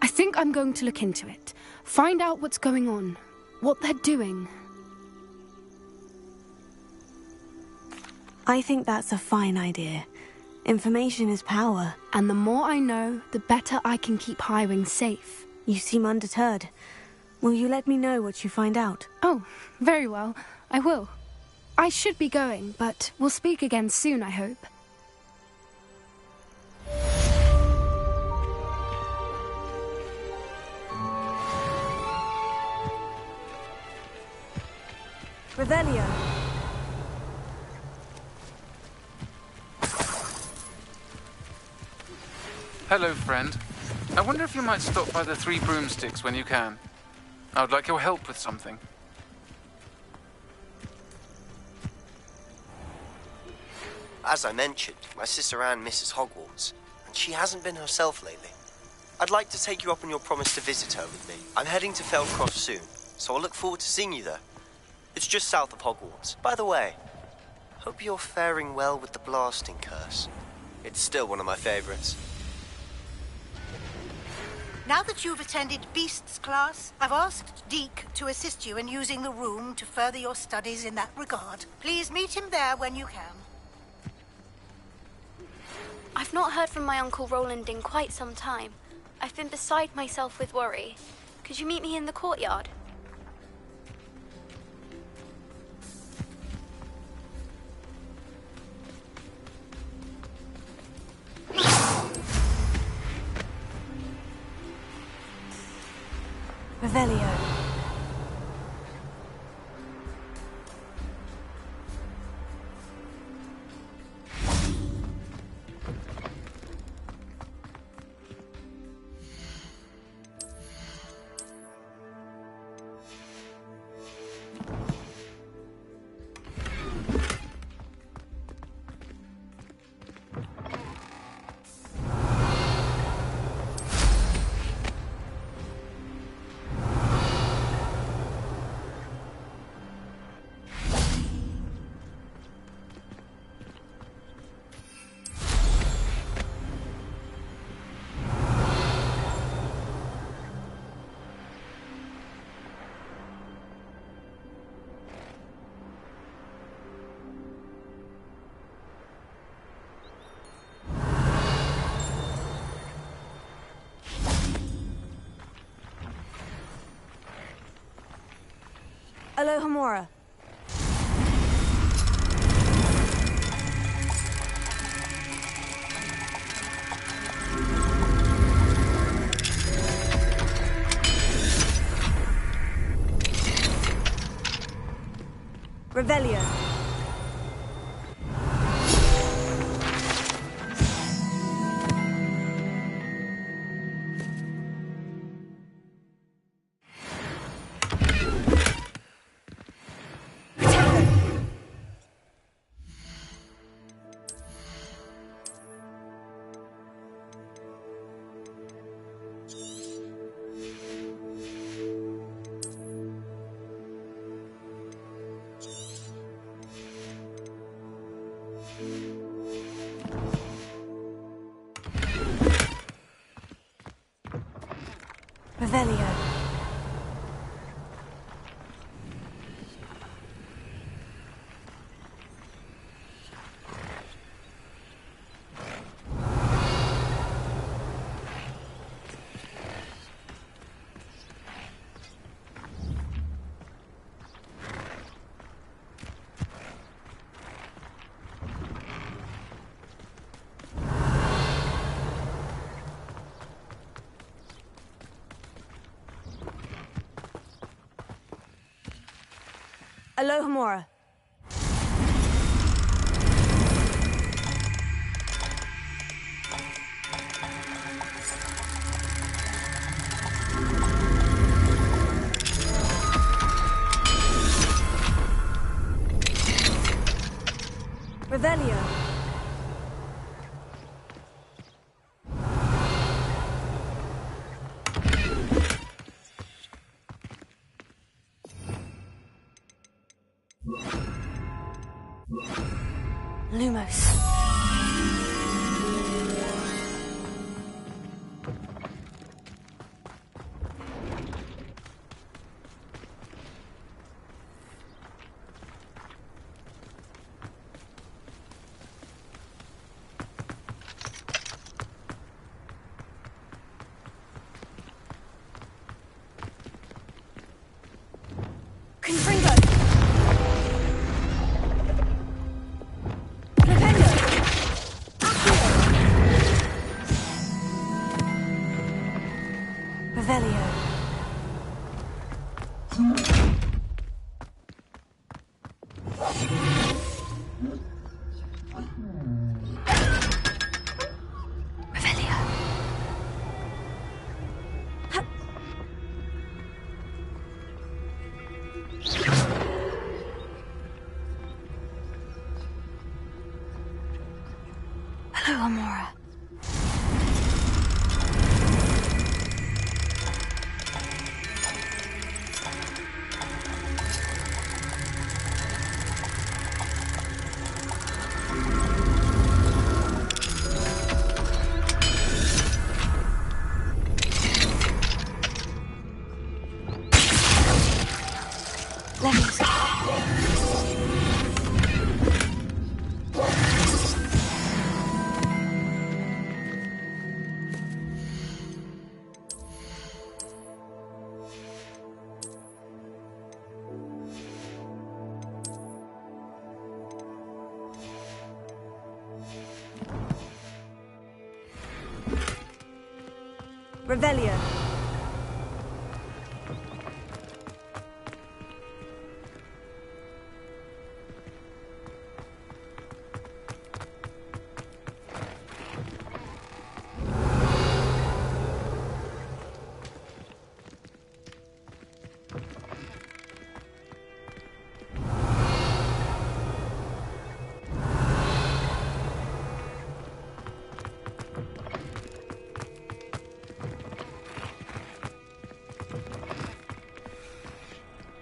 I think I'm going to look into it. Find out what's going on, what they're doing. I think that's a fine idea. Information is power. And the more I know, the better I can keep Highwing safe. You seem undeterred. Will you let me know what you find out? Oh, very well. I will. I should be going, but we'll speak again soon, I hope. Revelio. Hello, friend. I wonder if you might stop by the Three Broomsticks when you can. I would like your help with something. As I mentioned, my sister Anne misses Hogwarts, and she hasn't been herself lately. I'd like to take you up on your promise to visit her with me. I'm heading to Feldcroft soon, so I'll look forward to seeing you there. It's just south of Hogwarts. By the way, hope you're faring well with the blasting curse. It's still one of my favorites. Now that you've attended Beasts class, I've asked Deke to assist you in using the room to further your studies in that regard. Please meet him there when you can. I've not heard from my Uncle Roland in quite some time. I've been beside myself with worry. Could you meet me in the courtyard? Revelio. Alohomora. Revelio. Revelio. Alohomora. Revelio. Lumos. Confringo. Revelio. Revelio. Hello, Amora. Revelio.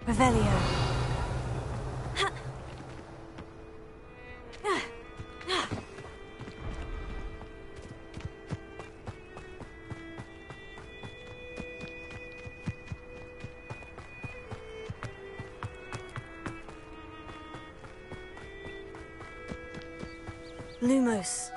Revelio. Lumos.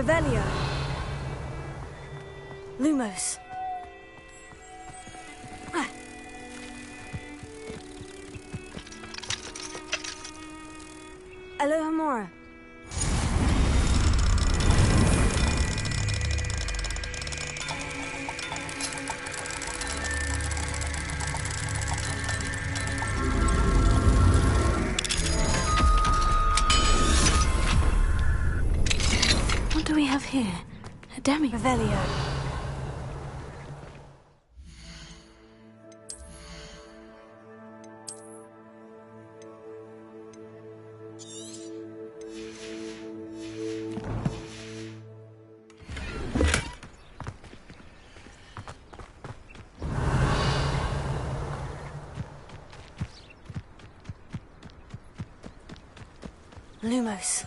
Revelio. Lumos. Alohomora. What do we have here? A demi. Revelio. Lumos.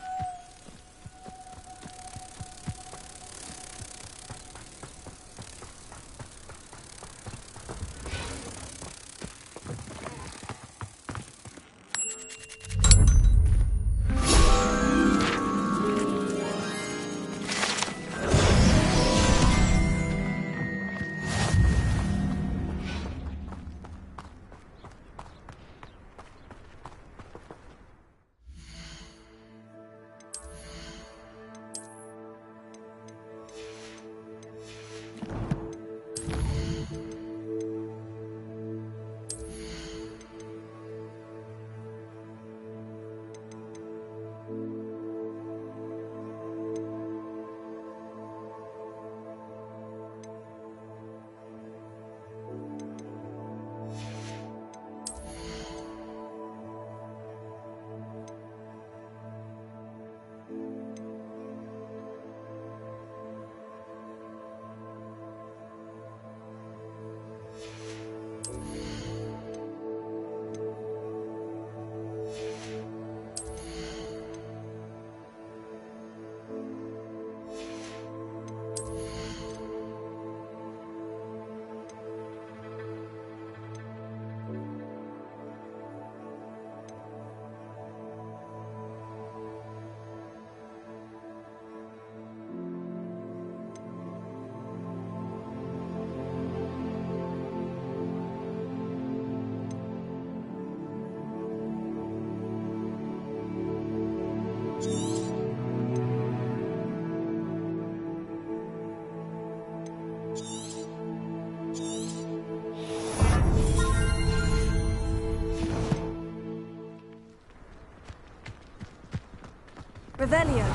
Revelio.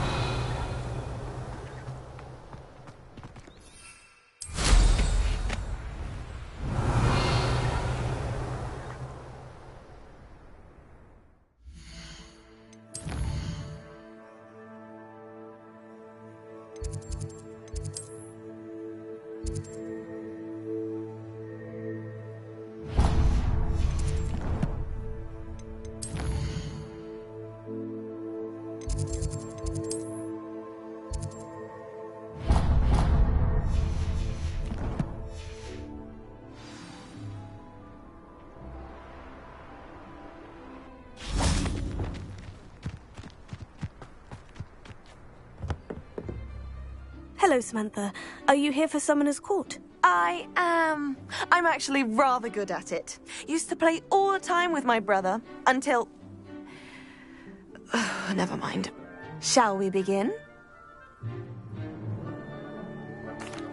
Hello, Samantha. Are you here for Summoner's Court? I am. I'm actually rather good at it. Used to play all the time with my brother, until... Never mind. Shall we begin?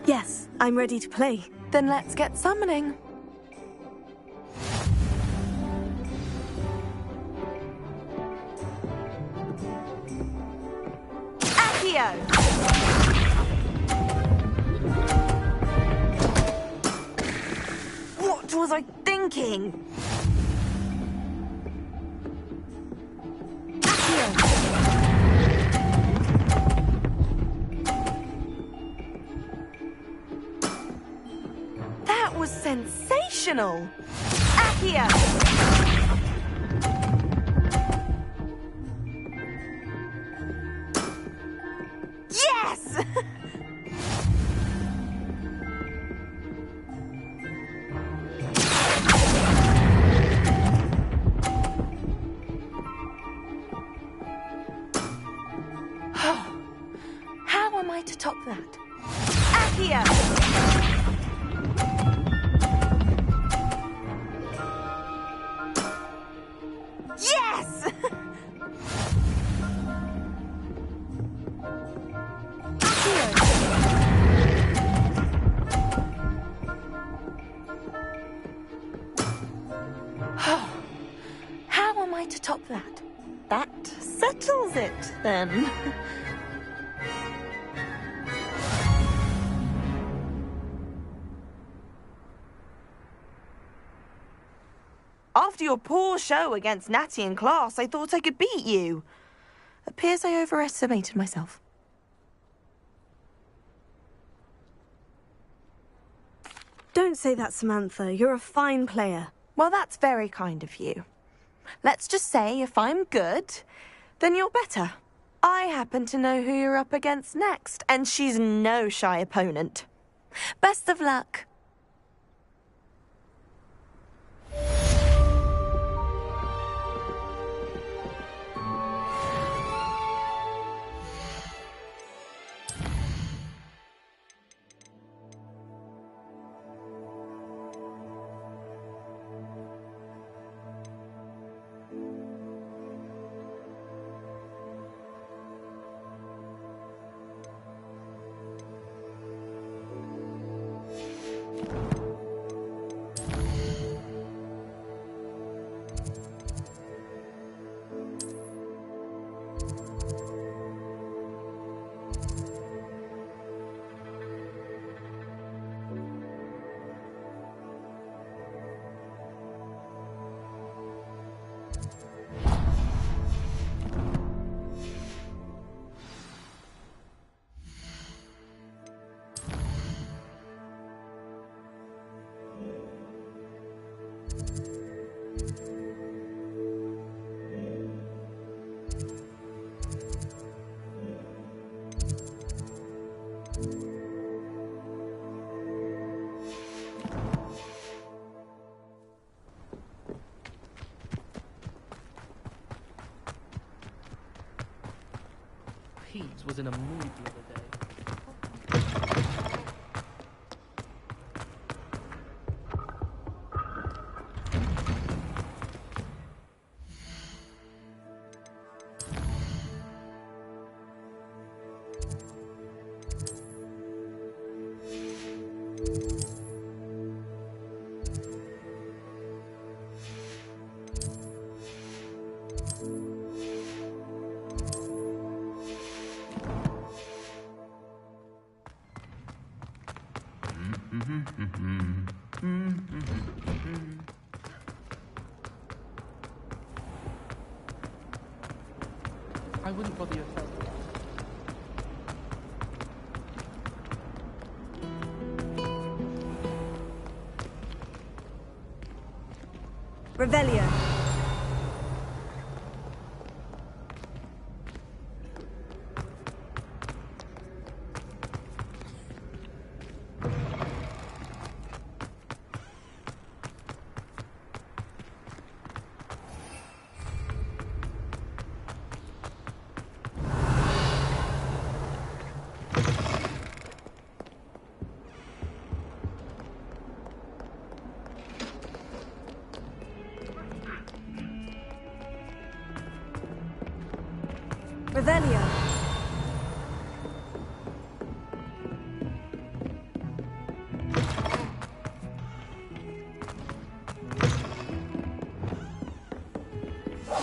Yes, I'm ready to play. Then let's get summoning. Accio! What was I thinking? That was sensational! Accio! Yes! How am I to top that? That settles it, then. After your poor show against Natty in class, I thought I could beat you. Appears I overestimated myself. Don't say that, Samantha. You're a fine player. Well, that's very kind of you. Let's just say if I'm good, then you're better. I happen to know who you're up against next, and she's no shy opponent. Best of luck. Peeves was in a mood the other day. I wouldn't bother yourself. Revelio. Revelio.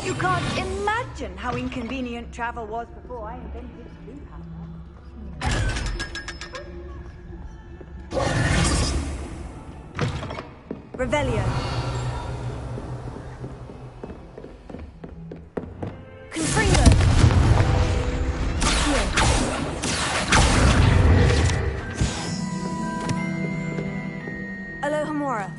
You can't imagine how inconvenient travel was before I invented sleep. Revelio. Confringo. Alohomora.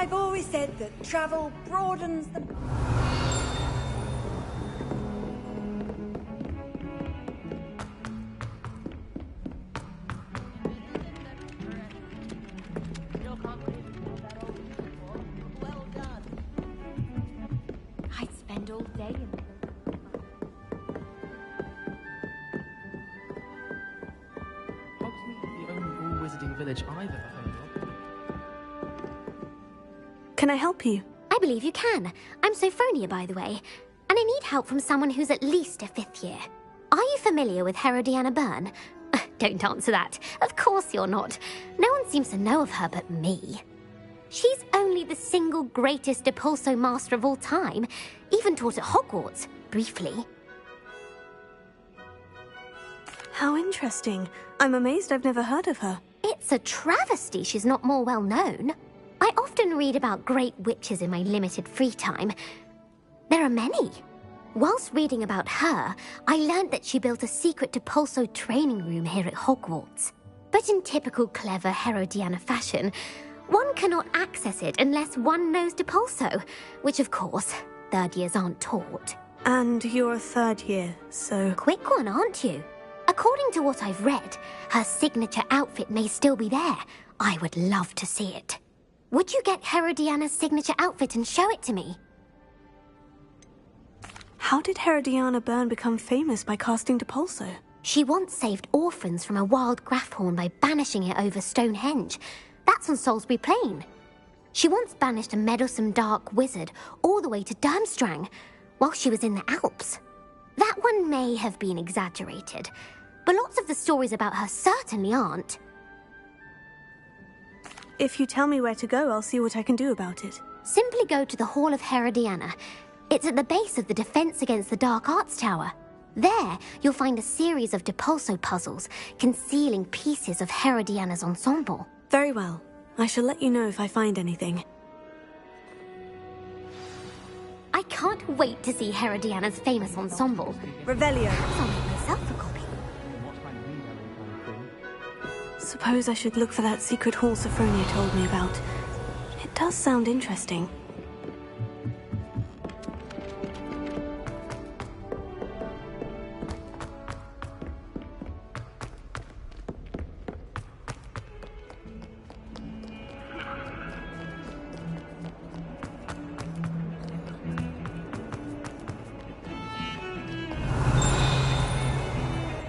I've always said that travel broadens the... I'd spend all day in the... Hogsmeade, the only all-wizarding village I've ever heard of. Can I help you? I believe you can. I'm Sophronia, by the way, and I need help from someone who's at least a 5th year. Are you familiar with Herodiana Byrne? Don't answer that. Of course you're not. No one seems to know of her but me. She's only the single greatest Depulso master of all time, even taught at Hogwarts, briefly. How interesting. I'm amazed I've never heard of her. It's a travesty she's not more well known. I often read about great witches in my limited free time. There are many. Whilst reading about her, I learned that she built a secret Depulso training room here at Hogwarts. But in typical clever Herodiana fashion, one cannot access it unless one knows Depulso, which of course, 3rd years aren't taught. And you're a 3rd year, so... Quick one, aren't you? According to what I've read, her signature outfit may still be there. I would love to see it. Would you get Herodiana's signature outfit and show it to me? How did Herodiana Byrne become famous by casting Depulso? She once saved orphans from a wild Graphorn by banishing it over Stonehenge. That's on Salisbury Plain. She once banished a meddlesome dark wizard all the way to Durmstrang while she was in the Alps. That one may have been exaggerated, but lots of the stories about her certainly aren't. If you tell me where to go, I'll see what I can do about it. Simply go to the Hall of Herodiana. It's at the base of the Defense Against the Dark Arts Tower. There, you'll find a series of Depulso puzzles concealing pieces of Herodiana's ensemble. Very well. I shall let you know if I find anything. I can't wait to see Herodiana's famous ensemble. Revelio. I'll make myself a copy. Suppose I should look for that secret hall Sophronia told me about. It does sound interesting.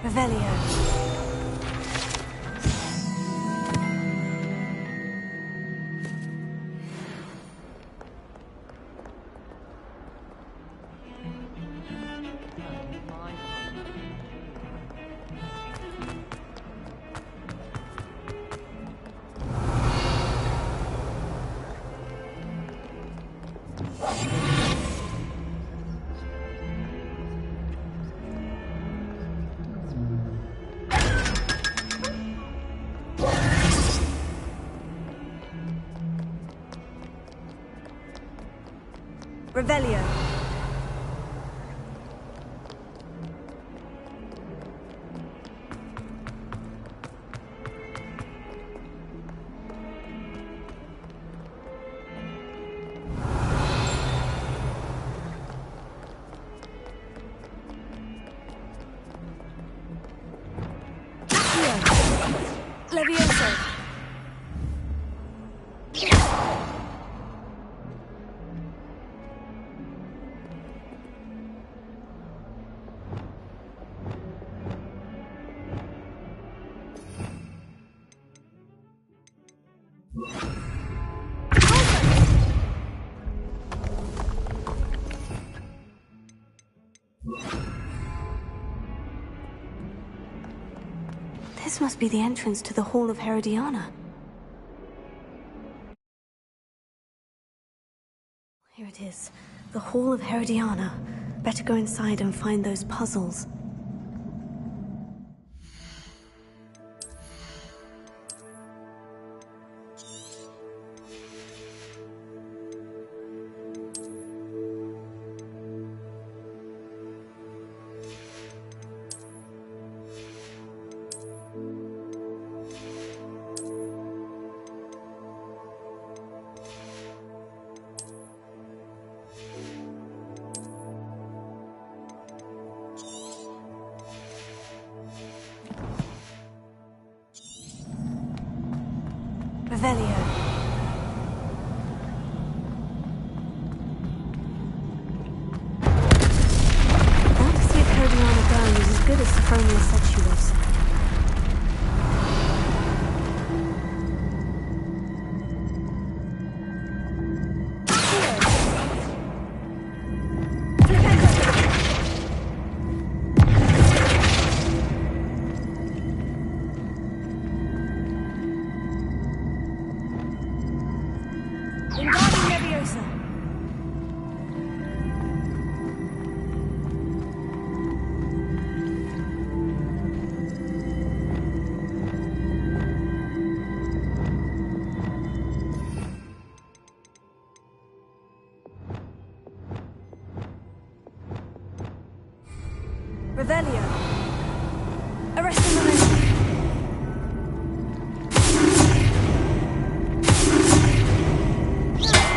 Revelio. Revelio. Levioso. This must be the entrance to the Hall of Herodiana. Here it is. The Hall of Herodiana. Better go inside and find those puzzles. Revelio. Glad to see if Codiana Brown is as good as Sophronia said she was. Revelio. Arresting the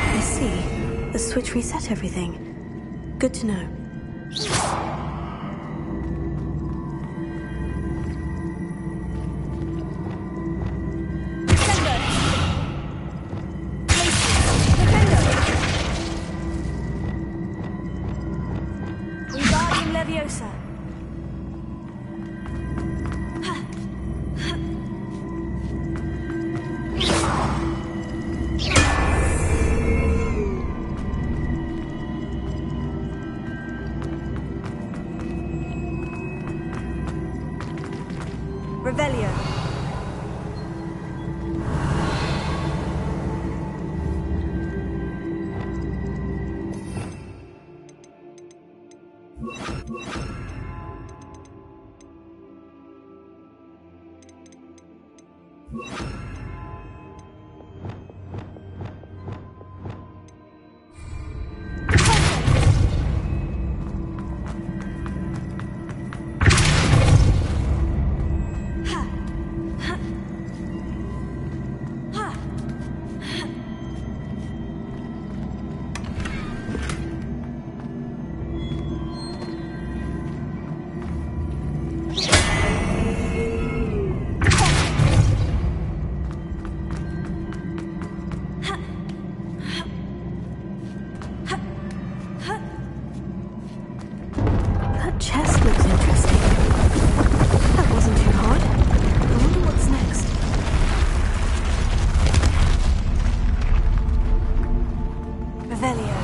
I see. The switch reset everything. Good to know. Wingardium Leviosa. Revelio. That chest looks interesting. That wasn't too hard. I wonder what's next. Revelio.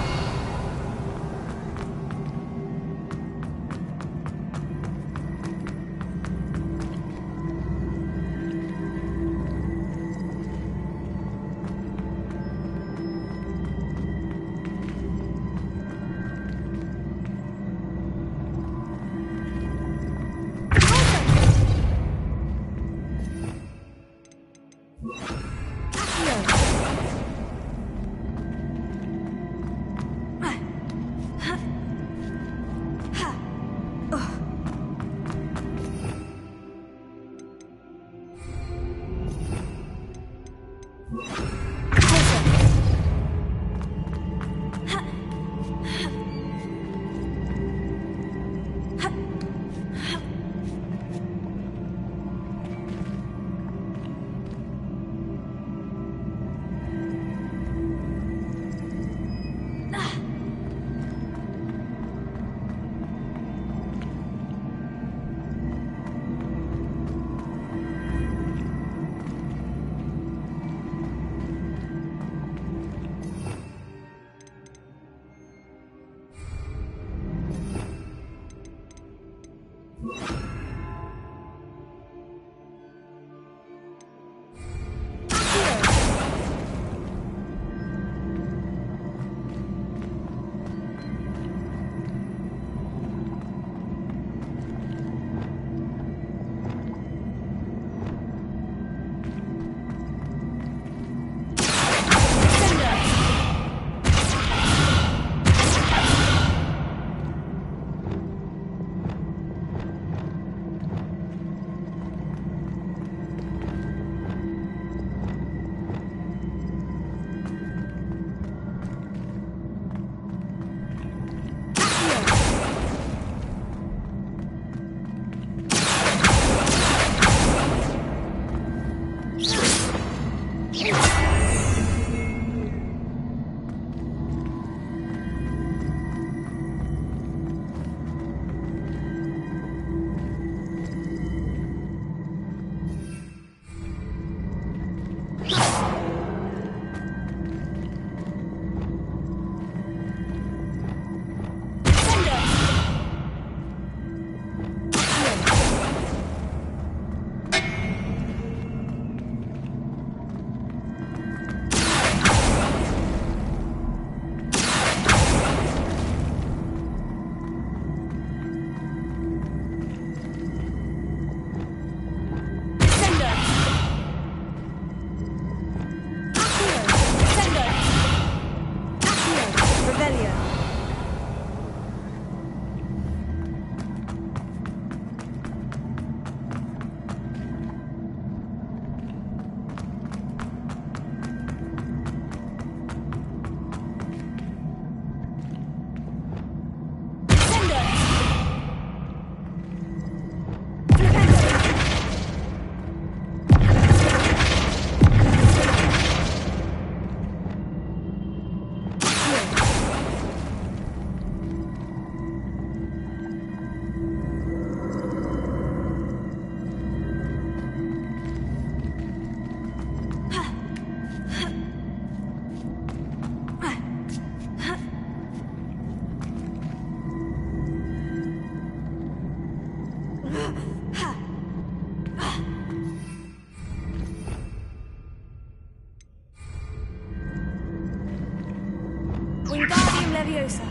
Wingardium Leviosa.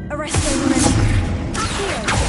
Arresto Momentum. Accio.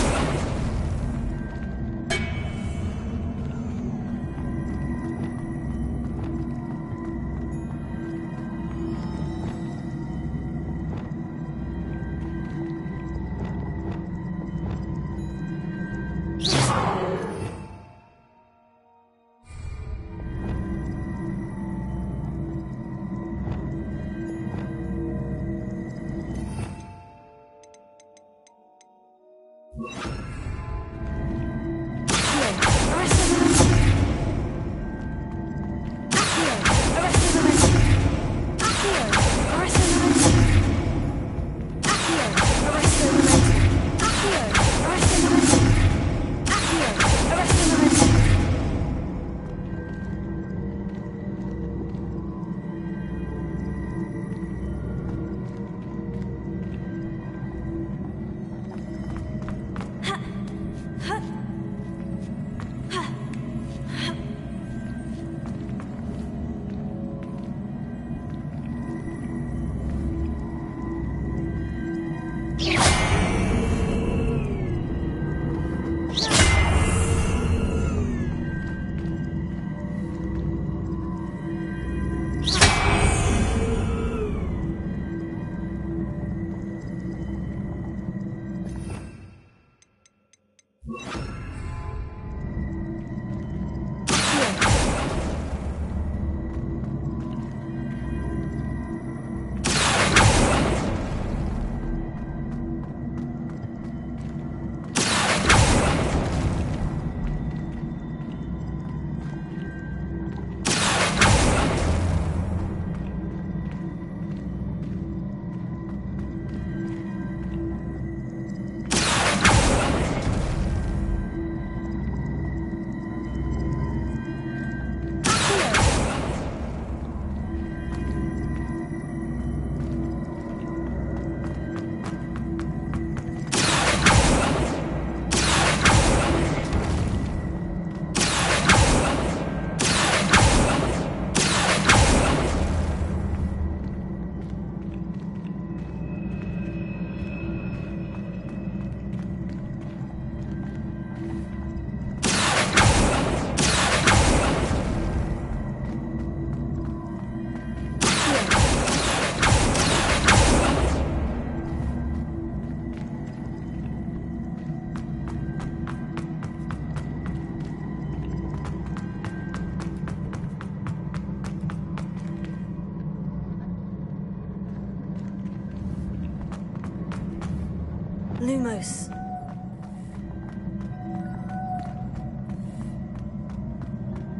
Lumos.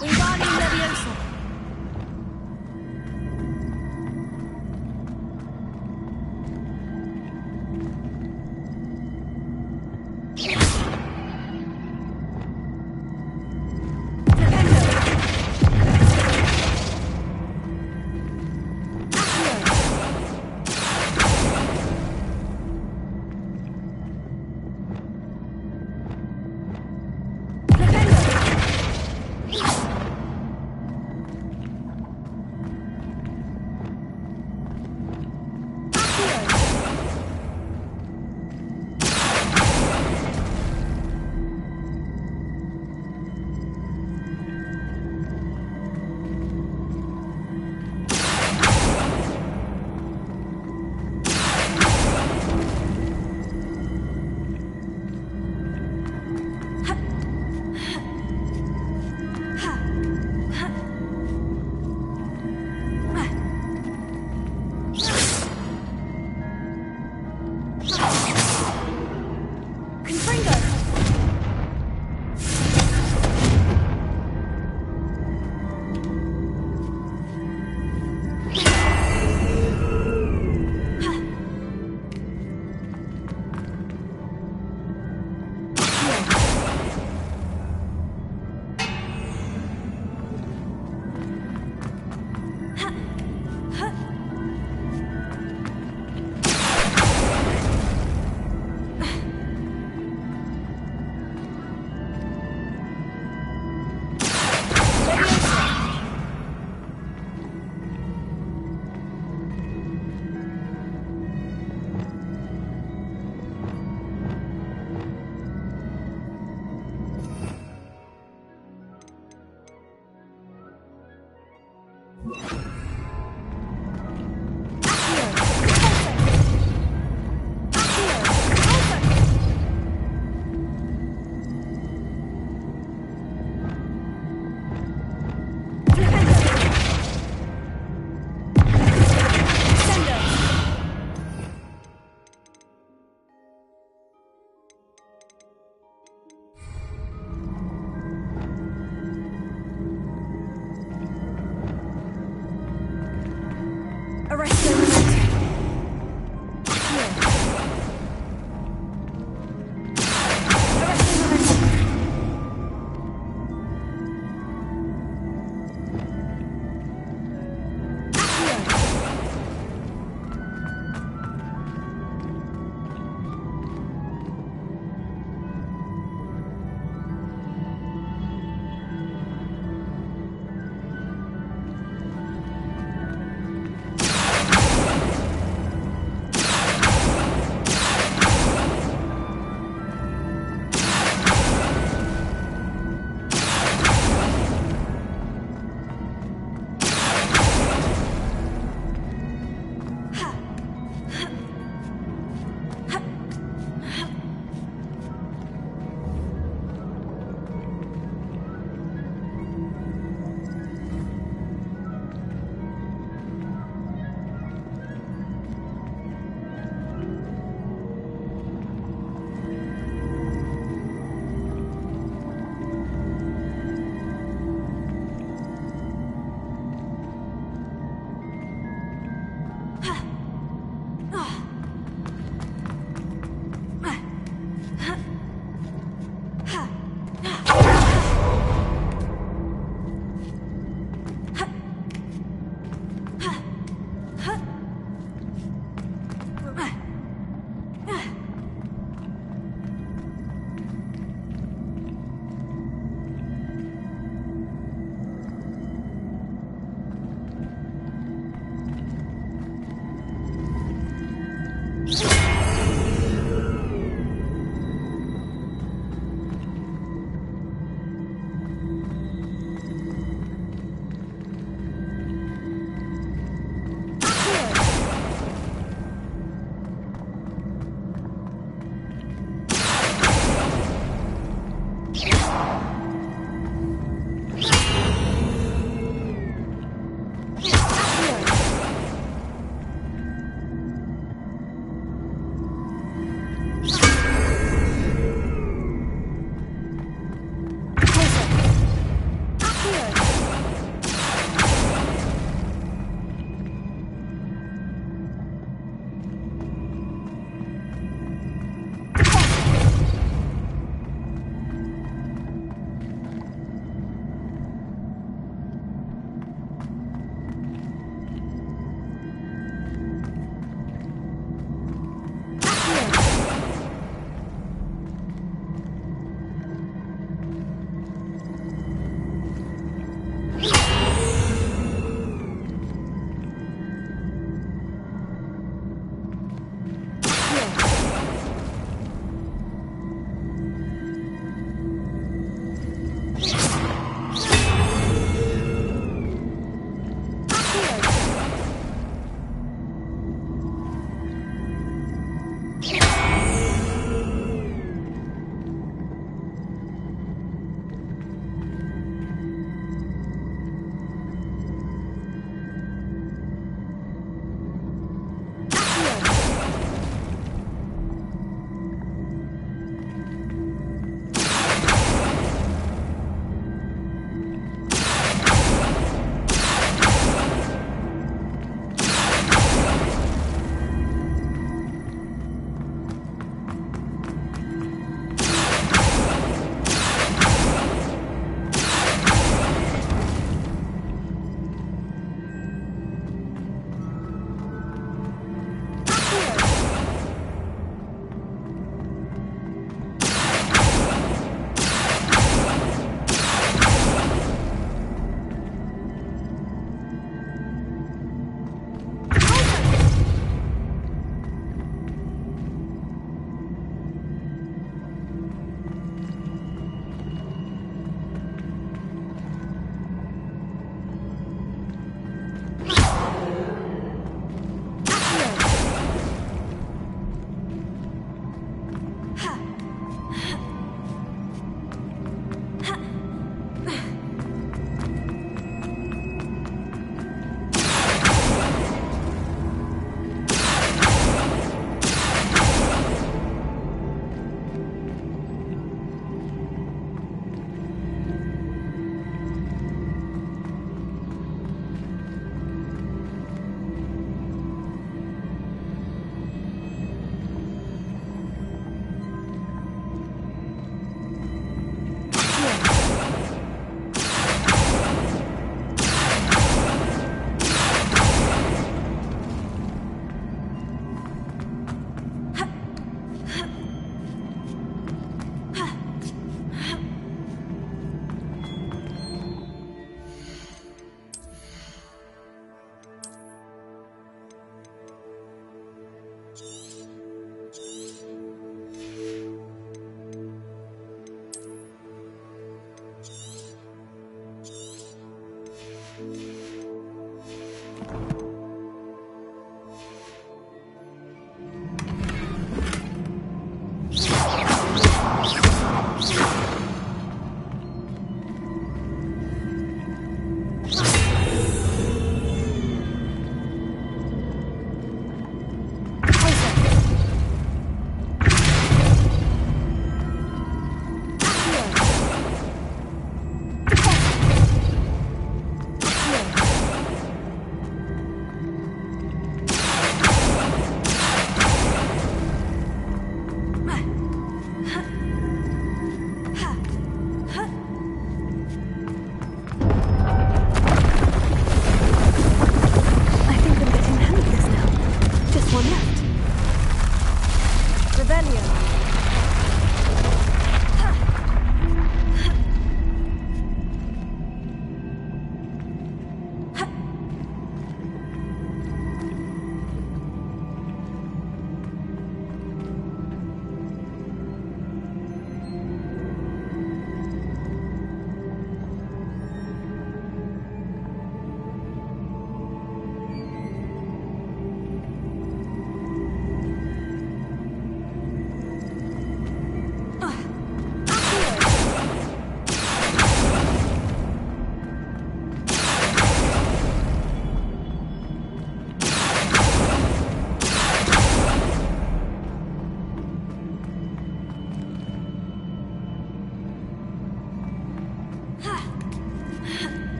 Wingardium Leviosa.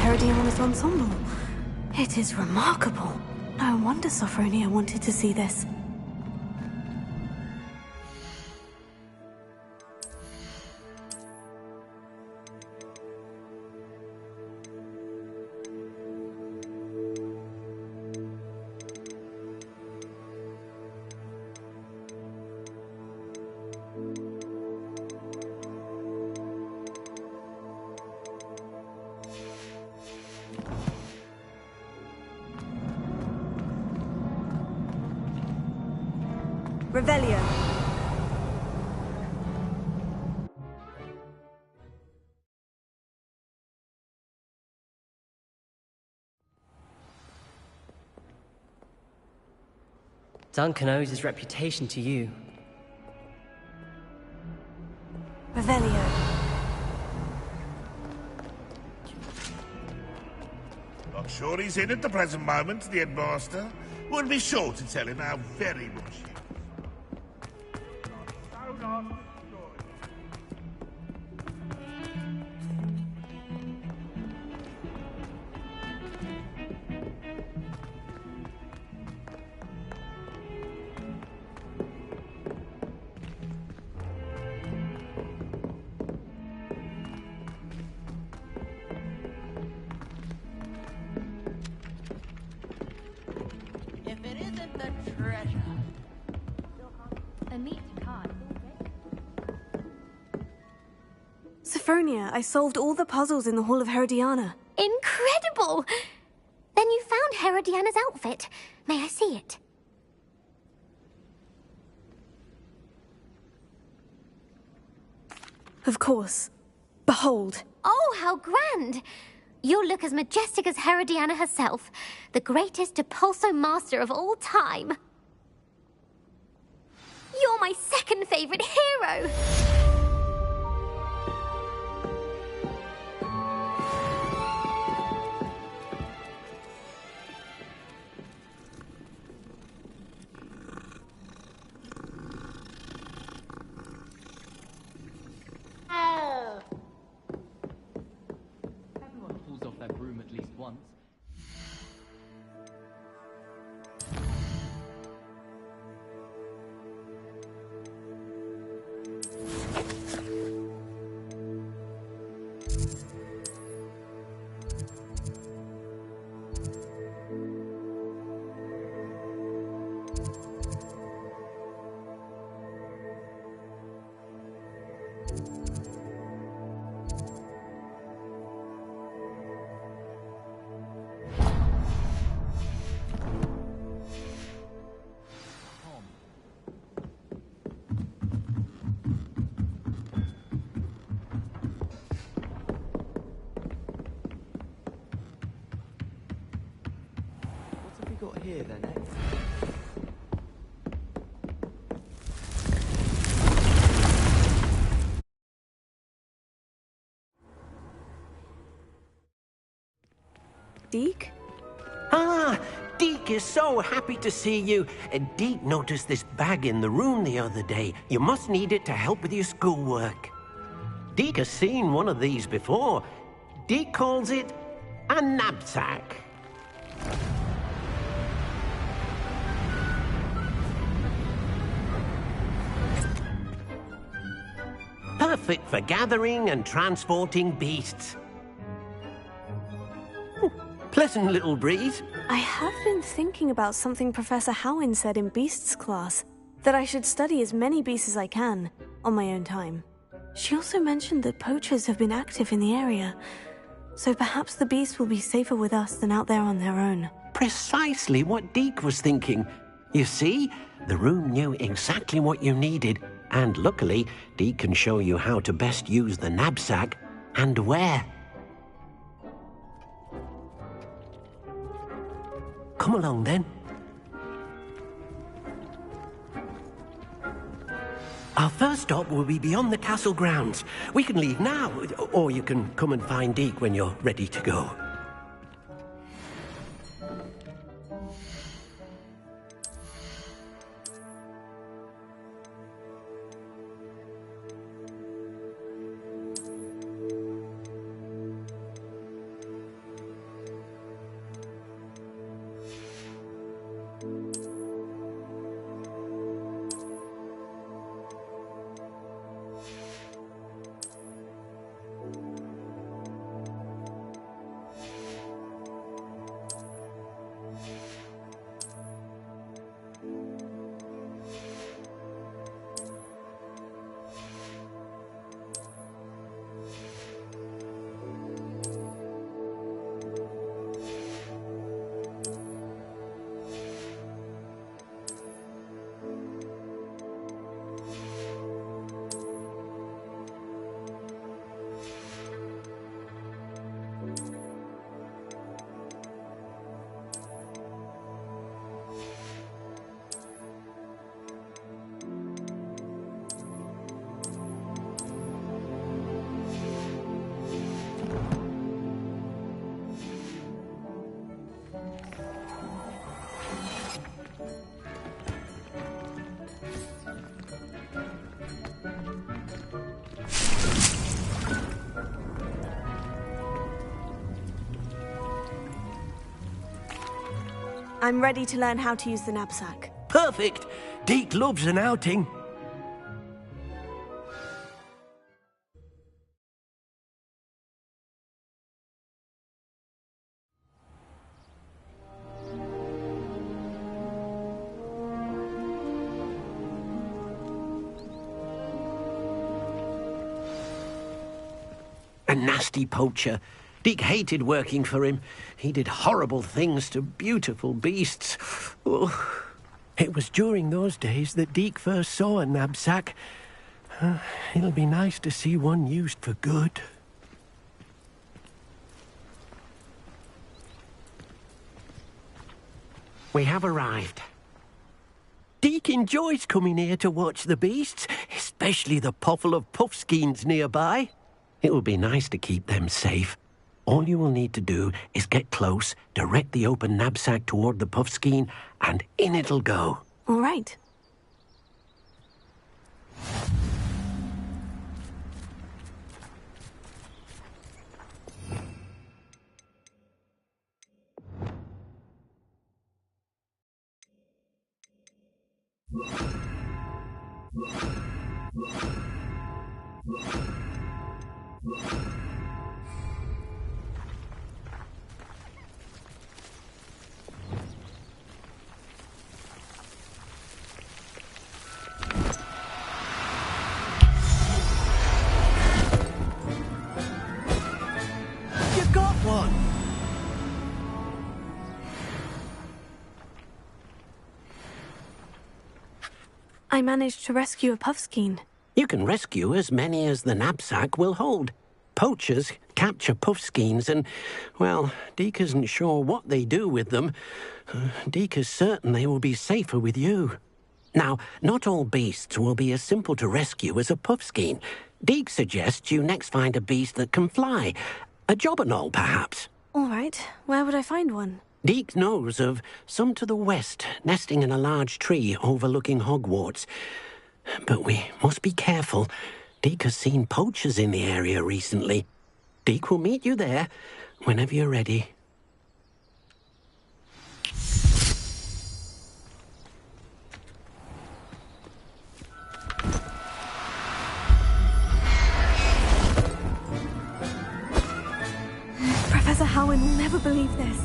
Herodiana's ensemble. It is remarkable. No wonder Sophronia wanted to see this. Revelio. Duncan owes his reputation to you. Revelio. Not sure he's in at the present moment, the headmaster. We'll be sure to tell him how very much he is. If it isn't the treasure. A neat card. Sophronia, I solved all the puzzles in the Hall of Herodiana. Incredible! Then you found Herodiana's outfit. May I see it? Of course. Behold. Oh, how grand! You'll look as majestic as Herodiana herself, the greatest Depulso master of all time. You're my second favorite hero! Everyone pulls off their broom at least once. What have we got here then, eh? Deke? Ah, Deke is so happy to see you. Deke noticed this bag in the room the other day. You must need it to help with your schoolwork. Deke has seen one of these before. Deke calls it a knapsack. Perfect for gathering and transporting beasts. Pleasant little breeze. I have been thinking about something Professor Howin said in Beasts class, that I should study as many beasts as I can, on my own time. She also mentioned that poachers have been active in the area, so perhaps the beasts will be safer with us than out there on their own. Precisely what Deke was thinking. You see, the room knew exactly what you needed, and luckily, Deke can show you how to best use the knapsack and where. Come along, then. Our first stop will be beyond the castle grounds. We can leave now, or you can come and find Deke when you're ready to go. I'm ready to learn how to use the knapsack. Perfect. Deke loves an outing. A nasty poacher. Deke hated working for him. He did horrible things to beautiful beasts. Oh. It was during those days that Deke first saw a knapsack. It'll be nice to see one used for good. We have arrived. Deke enjoys coming here to watch the beasts, especially the potful of puffskeins nearby. It will be nice to keep them safe. All you will need to do is get close, direct the open knapsack toward the puffskein, and in it'll go. All right. You got one! I managed to rescue a puffskein. You can rescue as many as the knapsack will hold. Poachers capture puffskeins and, well, Deke isn't sure what they do with them. Deke is certain they will be safer with you. Now, not all beasts will be as simple to rescue as a puffskein. Deke suggests you next find a beast that can fly. A jobberknoll, perhaps. All right. Where would I find one? Deke knows of some to the west, nesting in a large tree overlooking Hogwarts. But we must be careful. Deke has seen poachers in the area recently. Deke will meet you there whenever you're ready. Professor Howin will never believe this.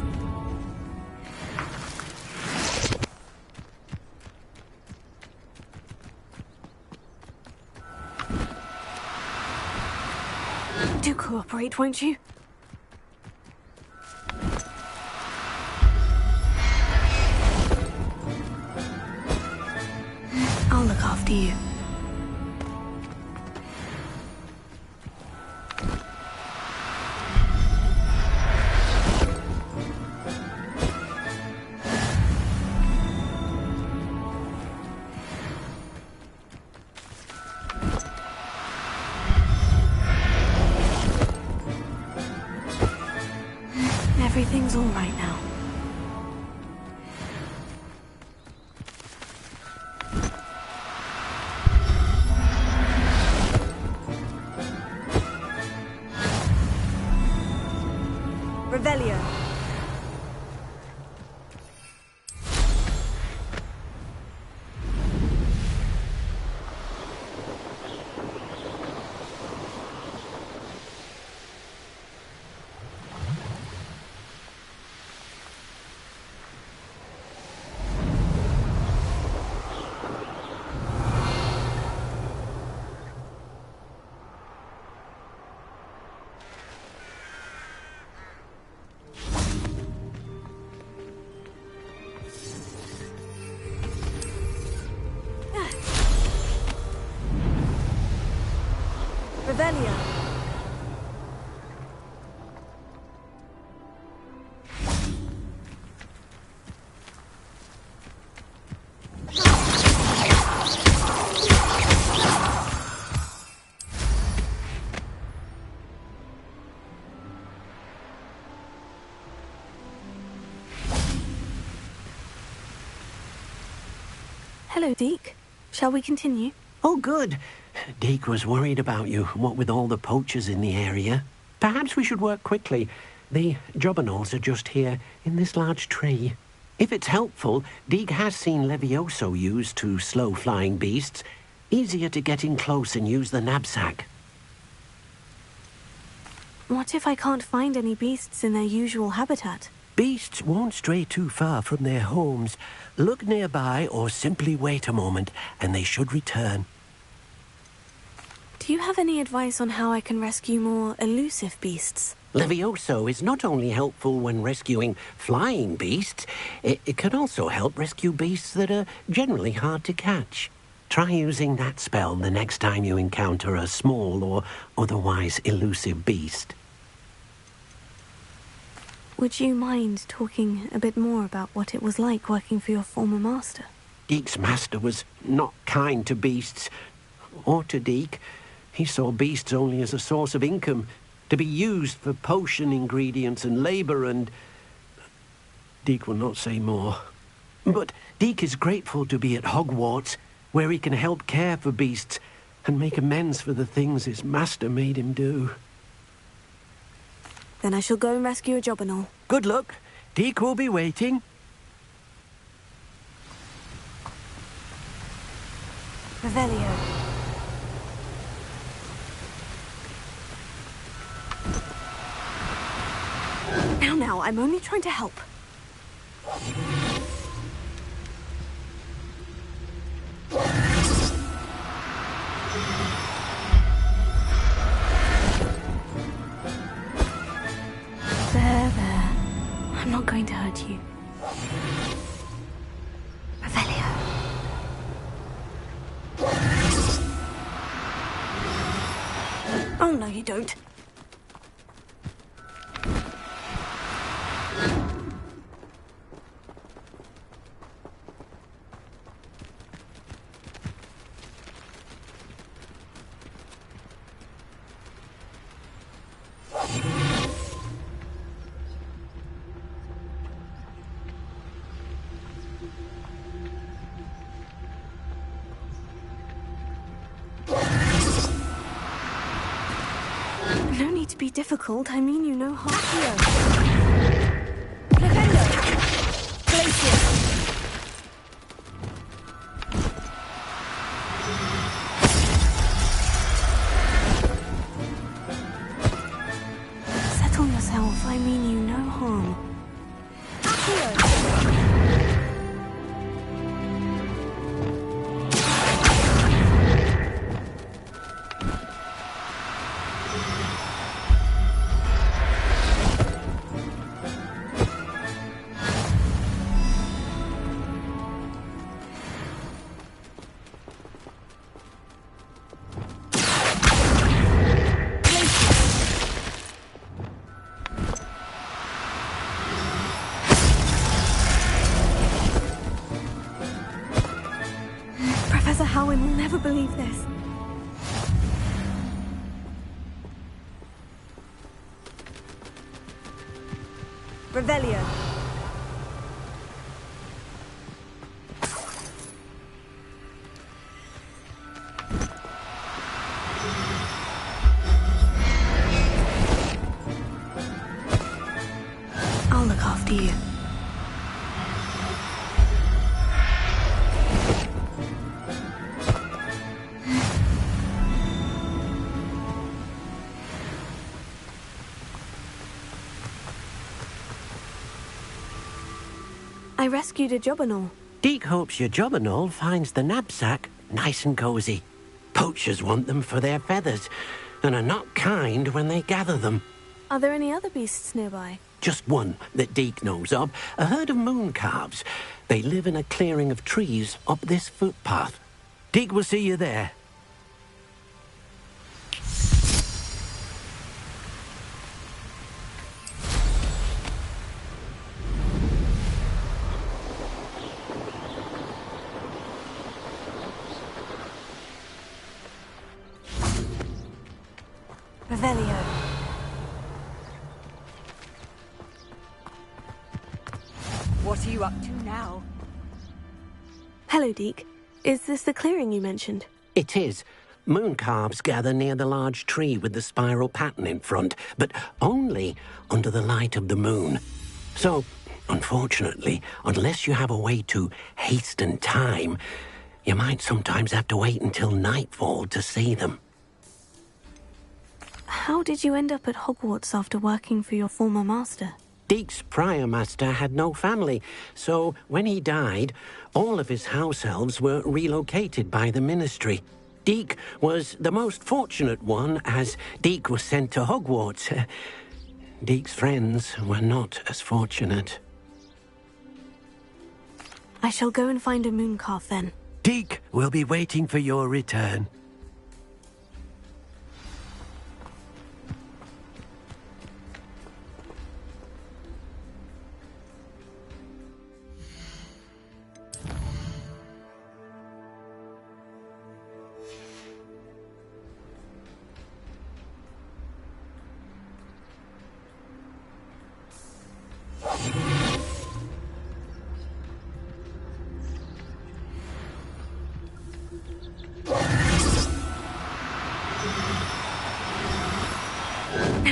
Do cooperate, won't you? I'll look after you. Everything's all right now. Revelio. Revelio. Hello, Deke. Shall we continue? Oh, good. Deke was worried about you, what with all the poachers in the area. Perhaps we should work quickly. The jobberknolls are just here, in this large tree. If it's helpful, Deek has seen Levioso used to slow flying beasts. Easier to get in close and use the knapsack. What if I can't find any beasts in their usual habitat? Beasts won't stray too far from their homes. Look nearby or simply wait a moment, and they should return. Do you have any advice on how I can rescue more elusive beasts? Levioso is not only helpful when rescuing flying beasts, it can also help rescue beasts that are generally hard to catch. Try using that spell the next time you encounter a small or otherwise elusive beast. Would you mind talking a bit more about what it was like working for your former master? Deek's master was not kind to beasts, or to Deek. He saw beasts only as a source of income, to be used for potion ingredients and labour, and Deek will not say more. But Deek is grateful to be at Hogwarts, where he can help care for beasts and make amends for the things his master made him do. Then I shall go and rescue a job and all. Good luck. Deek will be waiting. Revelio. Now, I'm only trying to help. There. I'm not going to hurt you. Revelio. Oh, no, you don't. No need to be difficult. I mean, you know half here. Defender! Glacier! Settle yourself. I mean you no harm. Professor Howin will never believe this. Revelio. I'll look after you. I rescued a Jobberknoll. Deek hopes your Jobberknoll finds the knapsack nice and cozy. Poachers want them for their feathers, and are not kind when they gather them. Are there any other beasts nearby? Just one that Deek knows of, a herd of moon calves. They live in a clearing of trees up this footpath. Deek will see you there. Revelio. What are you up to now? Hello, Deek. Is this the clearing you mentioned? It is. Moon calves gather near the large tree with the spiral pattern in front, but only under the light of the moon. So, Unfortunately, unless you have a way to hasten time, you might sometimes have to wait until nightfall to see them. How did you end up at Hogwarts after working for your former master? Deek's prior master had no family, so when he died, all of his house elves were relocated by the Ministry. Deek was the most fortunate one, as Deek was sent to Hogwarts. Deek's friends were not as fortunate. I shall go and find a mooncalf then. Deek will be waiting for your return.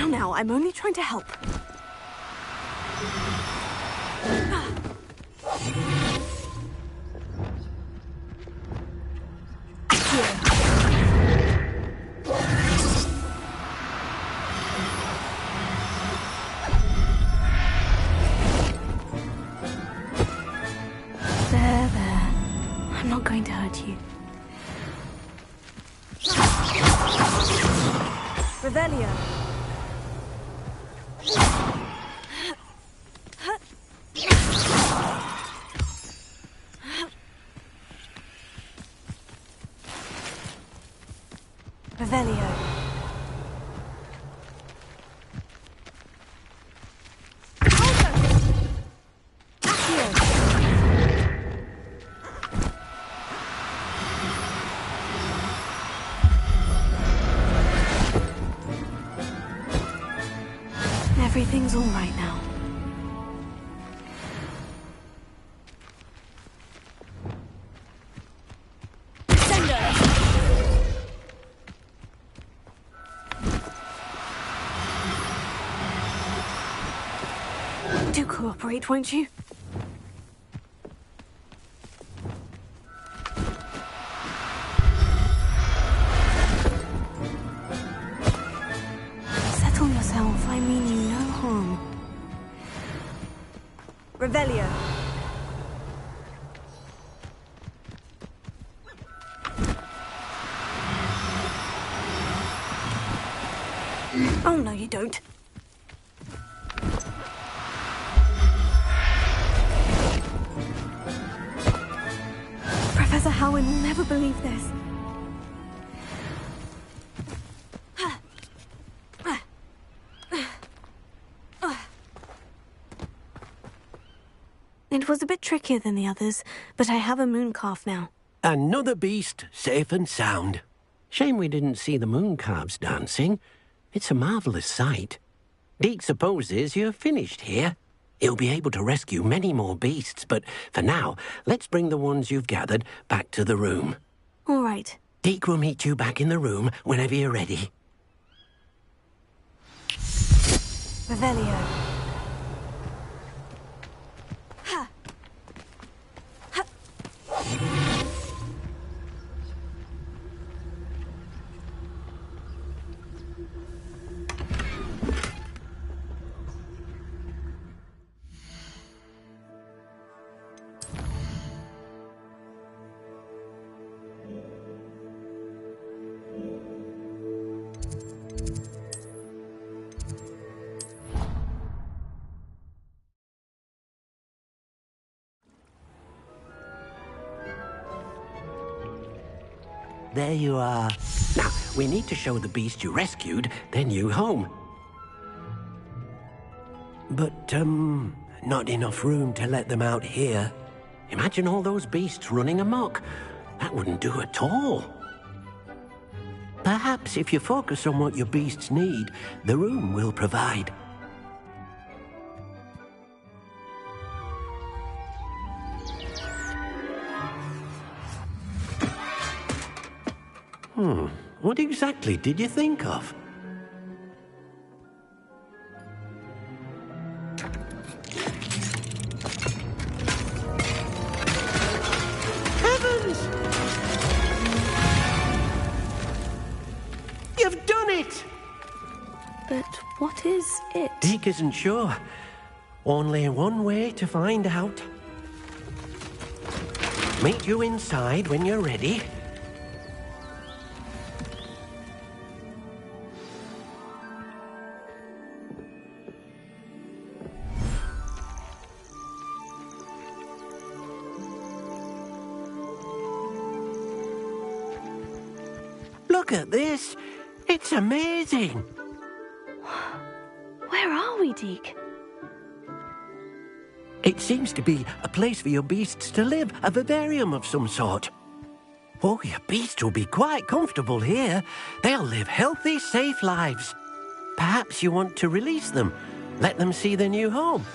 Now, I'm only trying to help. There. I'm not going to hurt you. Revelio. Revelio. Everything's all right now. Do cooperate, won't you? Settle yourself, I mean you no harm. Revelio. Oh, no, you don't. Professor Howin will never believe this. It was a bit trickier than the others, but I have a mooncalf now. Another beast, safe and sound. Shame we didn't see the mooncalves dancing. It's a marvellous sight. Deek supposes you're finished here. He'll be able to rescue many more beasts, but for now, let's bring the ones you've gathered back to the room. All right. Deek will meet you back in the room whenever you're ready. Revelio. There you are. Now, we need to show the beast you rescued their new home. But, not enough room to let them out here. Imagine all those beasts running amok. That wouldn't do at all. Perhaps if you focus on what your beasts need, the room will provide. What exactly did you think of? What is it? Deke isn't sure. Only one way to find out. Meet you inside when you're ready. Look at this. It's amazing. Where are we, Deke? It seems to be a place for your beasts to live, a vivarium of some sort. Oh, your beasts will be quite comfortable here. They'll live healthy, safe lives. Perhaps you want to release them, let them see their new home.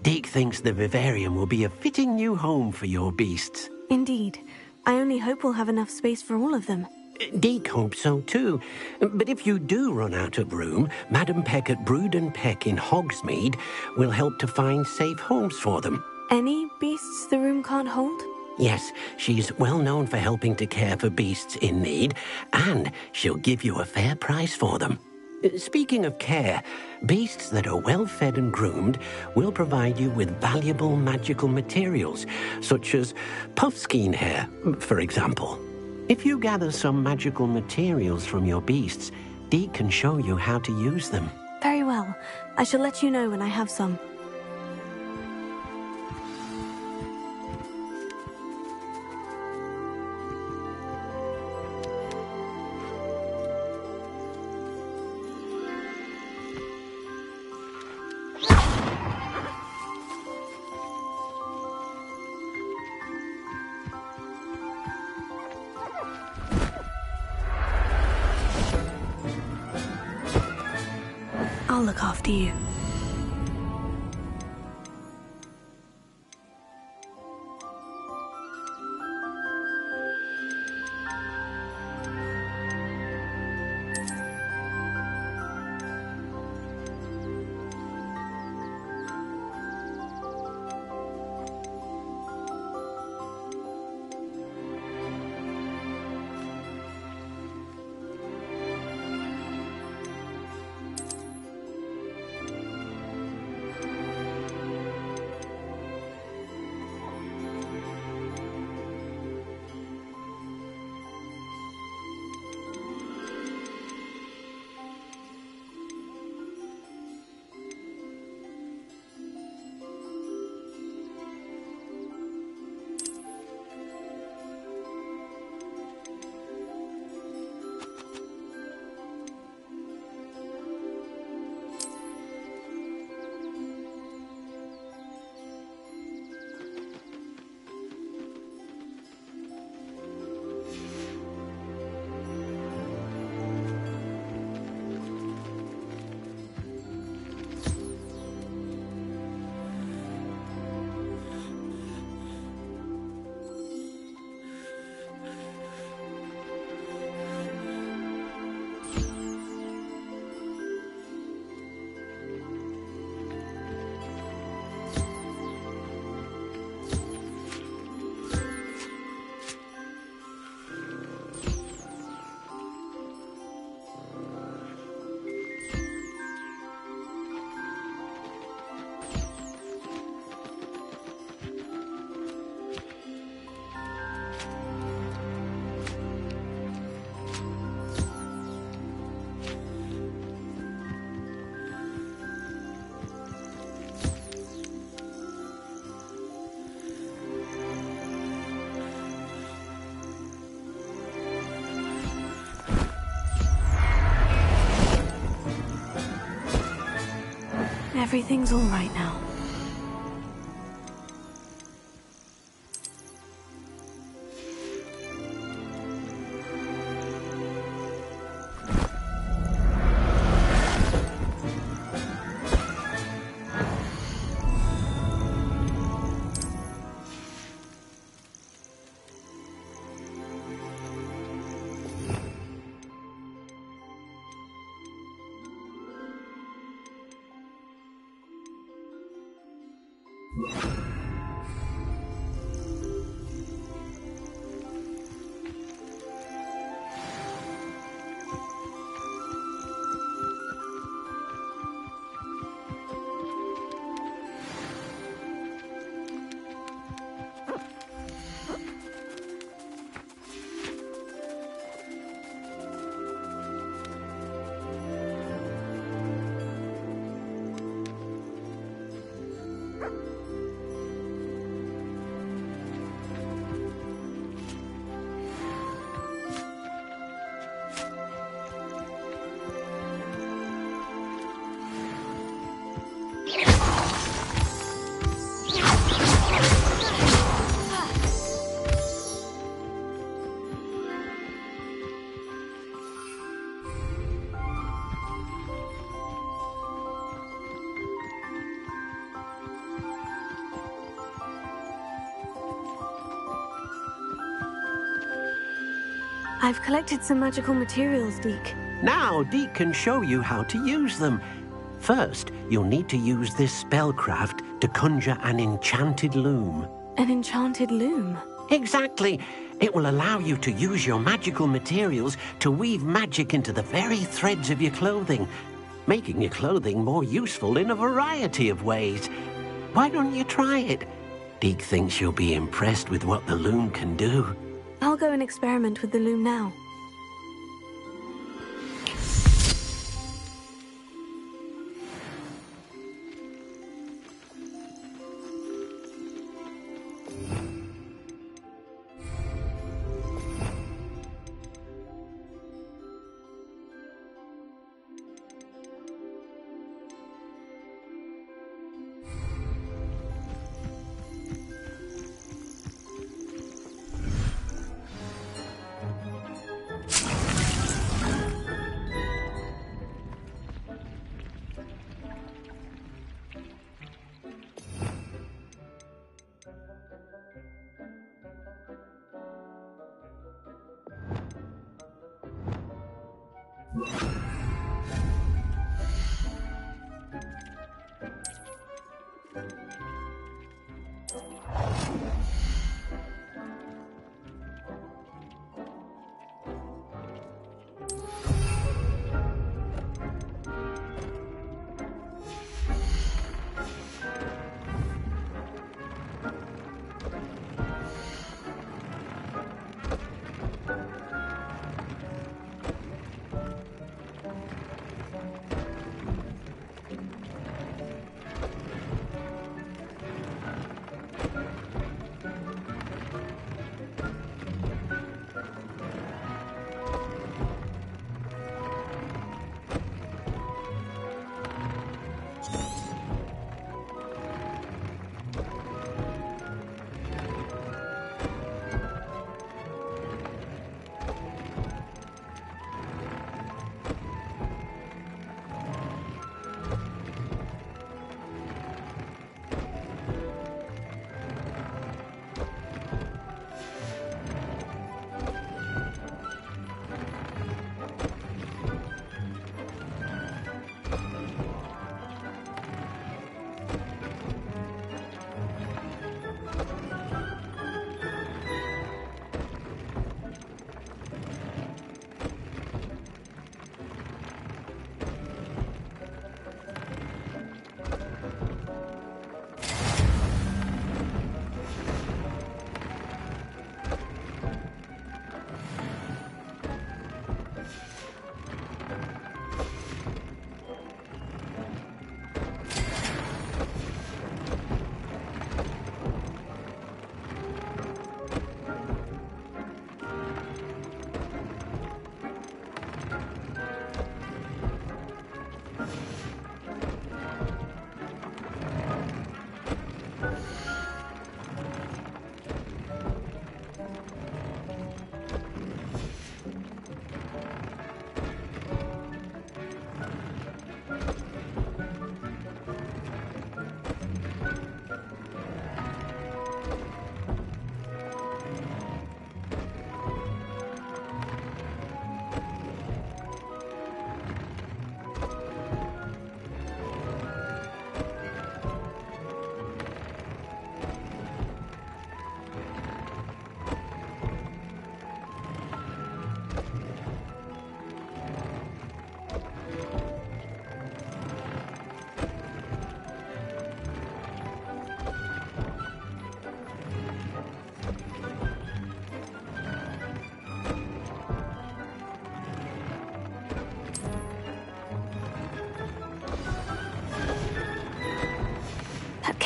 Deke thinks the vivarium will be a fitting new home for your beasts. Indeed. I only hope we'll have enough space for all of them. Deke hopes so too. But if you do run out of room, Madam Peck at Brood and Peck in Hogsmeade will help to find safe homes for them. Any beasts the room can't hold? Yes, she's well known for helping to care for beasts in need, and she'll give you a fair price for them. Speaking of care, beasts that are well fed and groomed will provide you with valuable magical materials, such as puffskein hair, for example. If you gather some magical materials from your beasts, Deke can show you how to use them. Very well. I shall let you know when I have some. I'll look after you. everything's all right now. I've collected some magical materials, Deke. Now, Deke can show you how to use them. First, you'll need to use this spellcraft to conjure an enchanted loom. An enchanted loom? Exactly. It will allow you to use your magical materials to weave magic into the very threads of your clothing, making your clothing more useful in a variety of ways. Why don't you try it? Deke thinks you'll be impressed with what the loom can do. I'll go and experiment with the loom now.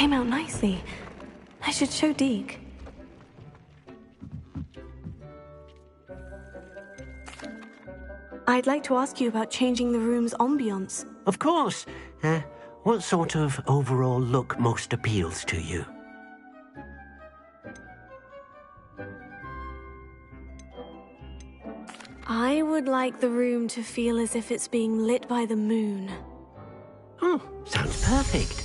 came out nicely. I should show Deke. I'd like to ask you about changing the room's ambiance. Of course. What sort of overall look most appeals to you? I would like the room to feel as if it's being lit by the moon. Oh, sounds perfect.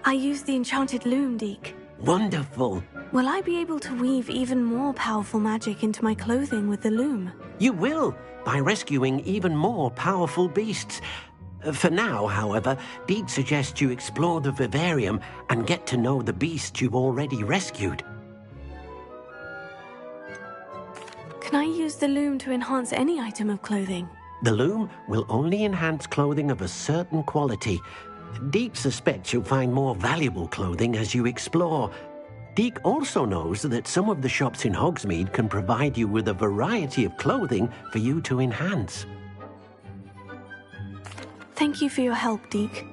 I used the enchanted loom, Deke. Wonderful. Will I be able to weave even more powerful magic into my clothing with the loom? You will, by rescuing even more powerful beasts. For now, however, Deke suggests you explore the vivarium and get to know the beasts you've already rescued. Can I use the loom to enhance any item of clothing? The loom will only enhance clothing of a certain quality. Deke suspects you'll find more valuable clothing as you explore. Deke also knows that some of the shops in Hogsmeade can provide you with a variety of clothing for you to enhance. Thank you for your help, Deke.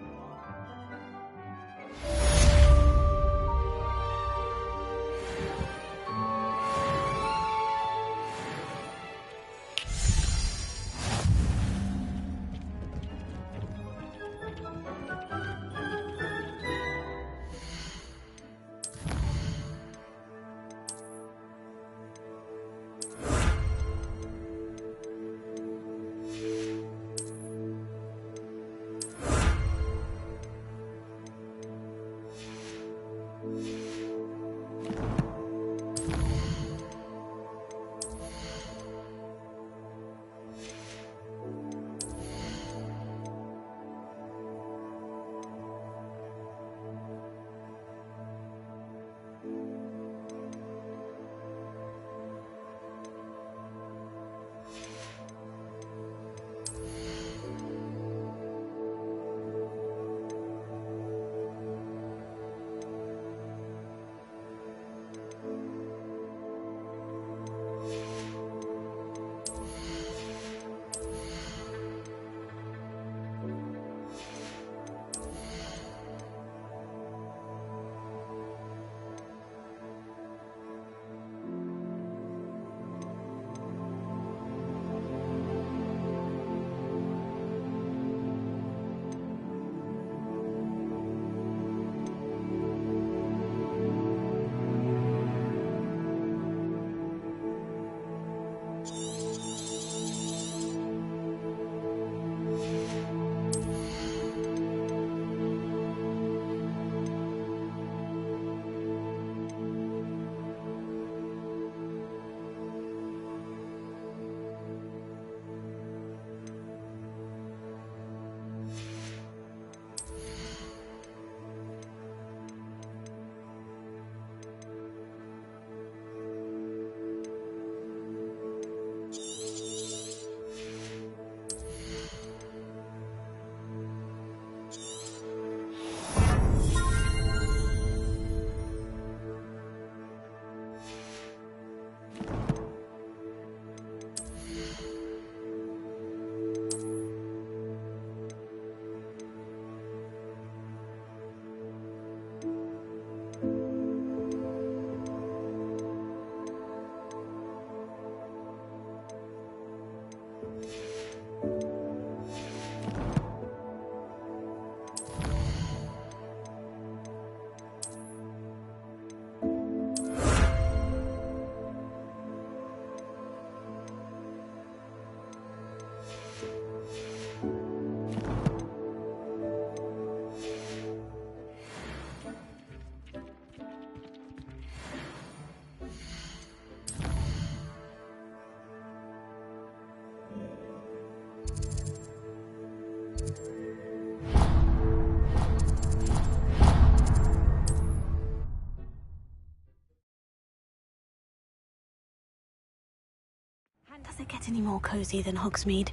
Does it get any more cozy than Hogsmeade?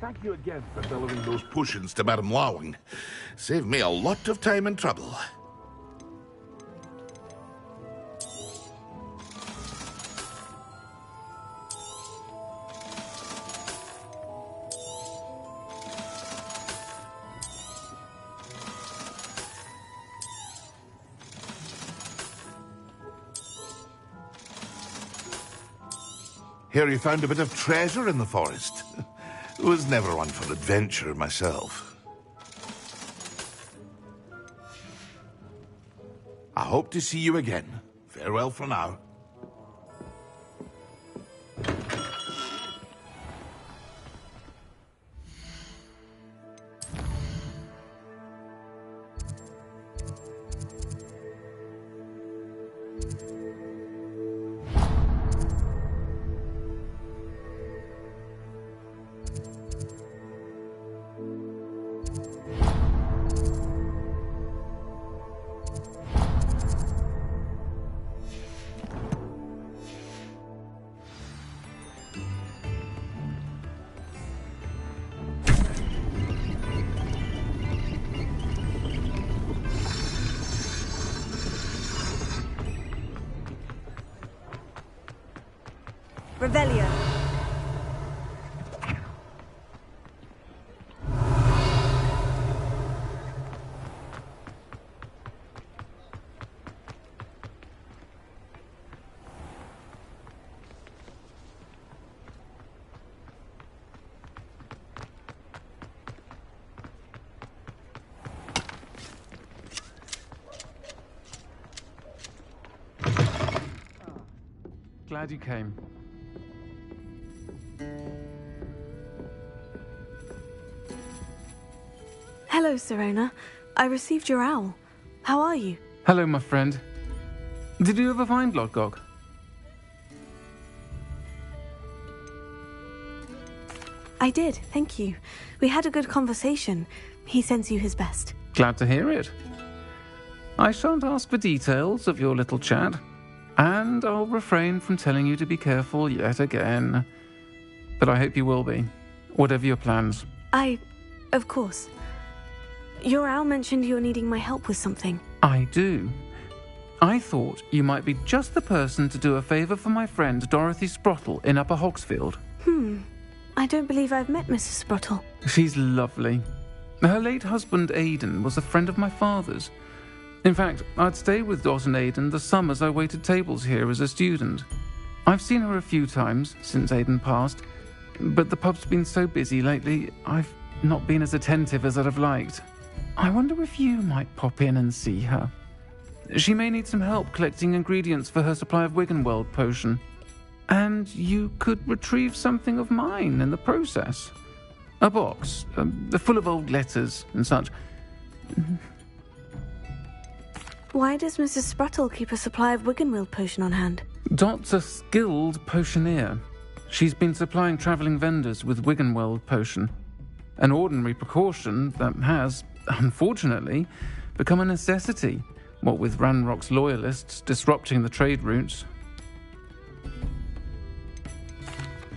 thank you again for delivering those potions to Madame Lawing. Saved me a lot of time and trouble. Hear you found a bit of treasure in the forest. Was never one for adventure myself. I hope to see you again. Farewell for now. Revelio. Glad you came. Hello, Serona. I received your owl. How are you? Hello, my friend. Did you ever find Lodgok? I did, thank you. We had a good conversation. He sends you his best. Glad to hear it. I shan't ask for details of your little chat, and I'll refrain from telling you to be careful yet again. But I hope you will be, whatever your plans. Of course. Your owl mentioned you're needing my help with something. I do. I thought you might be just the person to do a favour for my friend Dorothy Sprottle in Upper Hogsfield. I don't believe I've met Mrs. Sprottle. She's lovely. Her late husband Aidan was a friend of my father's. In fact, I'd stay with Dot and Aidan the summers I waited tables here as a student. I've seen her a few times since Aidan passed, but the pub's been so busy lately, I've not been as attentive as I'd have liked. I wonder if you might pop in and see her. She may need some help collecting ingredients for her supply of Wiggenweld potion. And you could retrieve something of mine in the process. A box, full of old letters and such. Why does Mrs. Sprottle keep a supply of Wiggenweld potion on hand? Dot's a skilled potioneer. She's been supplying travelling vendors with Wiggenweld potion. An ordinary precaution that has, unfortunately, become a necessity, what with Ranrock's loyalists disrupting the trade routes.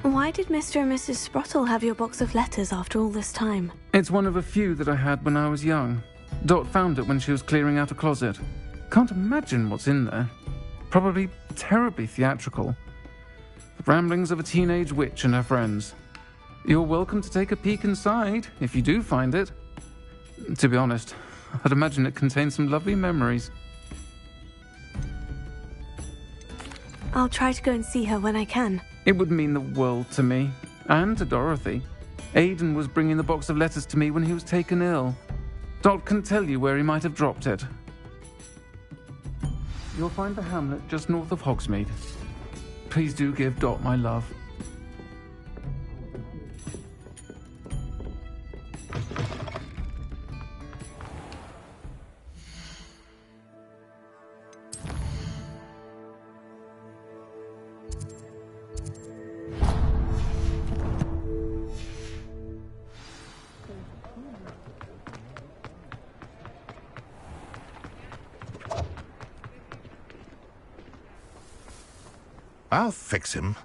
Why did Mr. and Mrs. Sprottle have your box of letters after all this time? It's one of a few that I had when I was young. Dot found it when she was clearing out a closet. Can't imagine what's in there. Probably terribly theatrical. The ramblings of a teenage witch and her friends. You're welcome to take a peek inside, if you do find it. To be honest, I'd imagine it contains some lovely memories. I'll try to go and see her when I can. It would mean the world to me, and to Dorothy. Aidan was bringing the box of letters to me when he was taken ill. Dot can tell you where he might have dropped it. You'll find the hamlet just north of Hogsmeade. Please do give Dot my love. I'll fix him.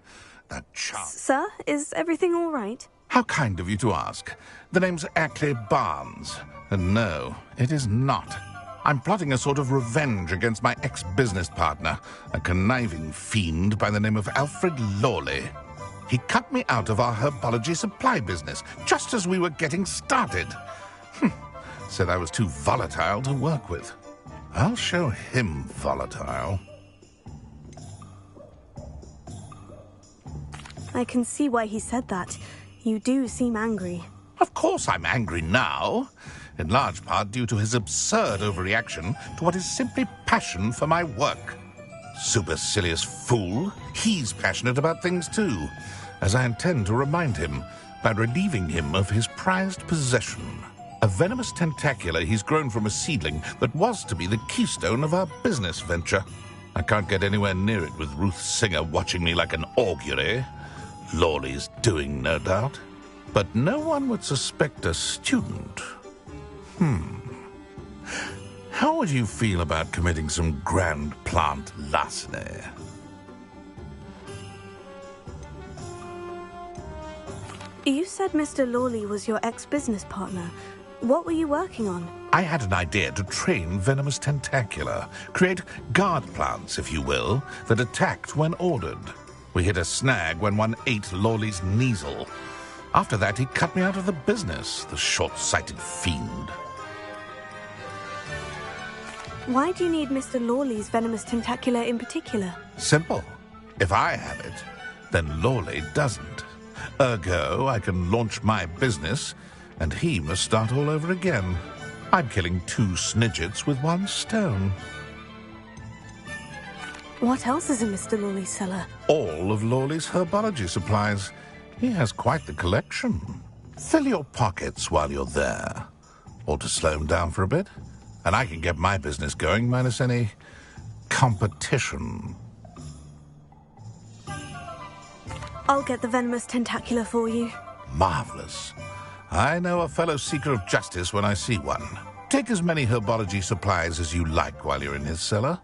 That chump. Sir, is everything all right? How kind of you to ask. The name's Ackley Barnes. And no, it is not. I'm plotting a sort of revenge against my ex-business partner, a conniving fiend by the name of Alfred Lawley. He cut me out of our herbology supply business, just as we were getting started. Said I was too volatile to work with. I'll show him volatile. I can see why he said that. You do seem angry. Of course I'm angry now. In large part due to his absurd overreaction to what is simply passion for my work. Supercilious fool. He's passionate about things too, as I intend to remind him by relieving him of his prized possession. A venomous tentacula he's grown from a seedling that was to be the keystone of our business venture. I can't get anywhere near it with Ruth Singer watching me like an augury. Lawley's doing, no doubt. But no one would suspect a student. How would you feel about committing some grand plant larceny? You said Mr. Lawley was your ex-business partner. What were you working on? I had an idea to train venomous tentacula, create guard plants, if you will, that attacked when ordered. We hit a snag when one ate Lawley's Kneasel. After that, he cut me out of the business, the short-sighted fiend. Why do you need Mr. Lawley's venomous tentacula in particular? Simple. If I have it, then Lawley doesn't. Ergo, I can launch my business, and he must start all over again. I'm killing 2 snidgets with 1 stone. What else is in Mr. Lawley's cellar? All of Lawley's herbology supplies. He has quite the collection. Fill your pockets while you're there. Or to slow him down for a bit. And I can get my business going minus any competition. I'll get the venomous tentacula for you. Marvelous. I know a fellow seeker of justice when I see one. Take as many herbology supplies as you like while you're in his cellar.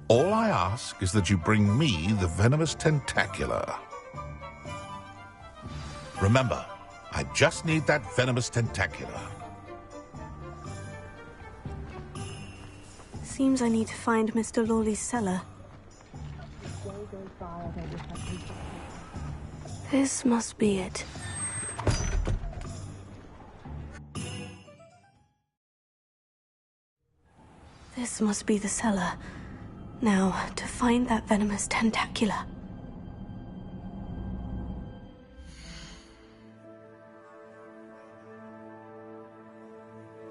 All I ask is that you bring me the venomous tentacula. Remember, I just need that venomous tentacula. Seems I need to find Mr. Lawley's cellar. This must be it. This must be the cellar. Now, to find that venomous tentacula.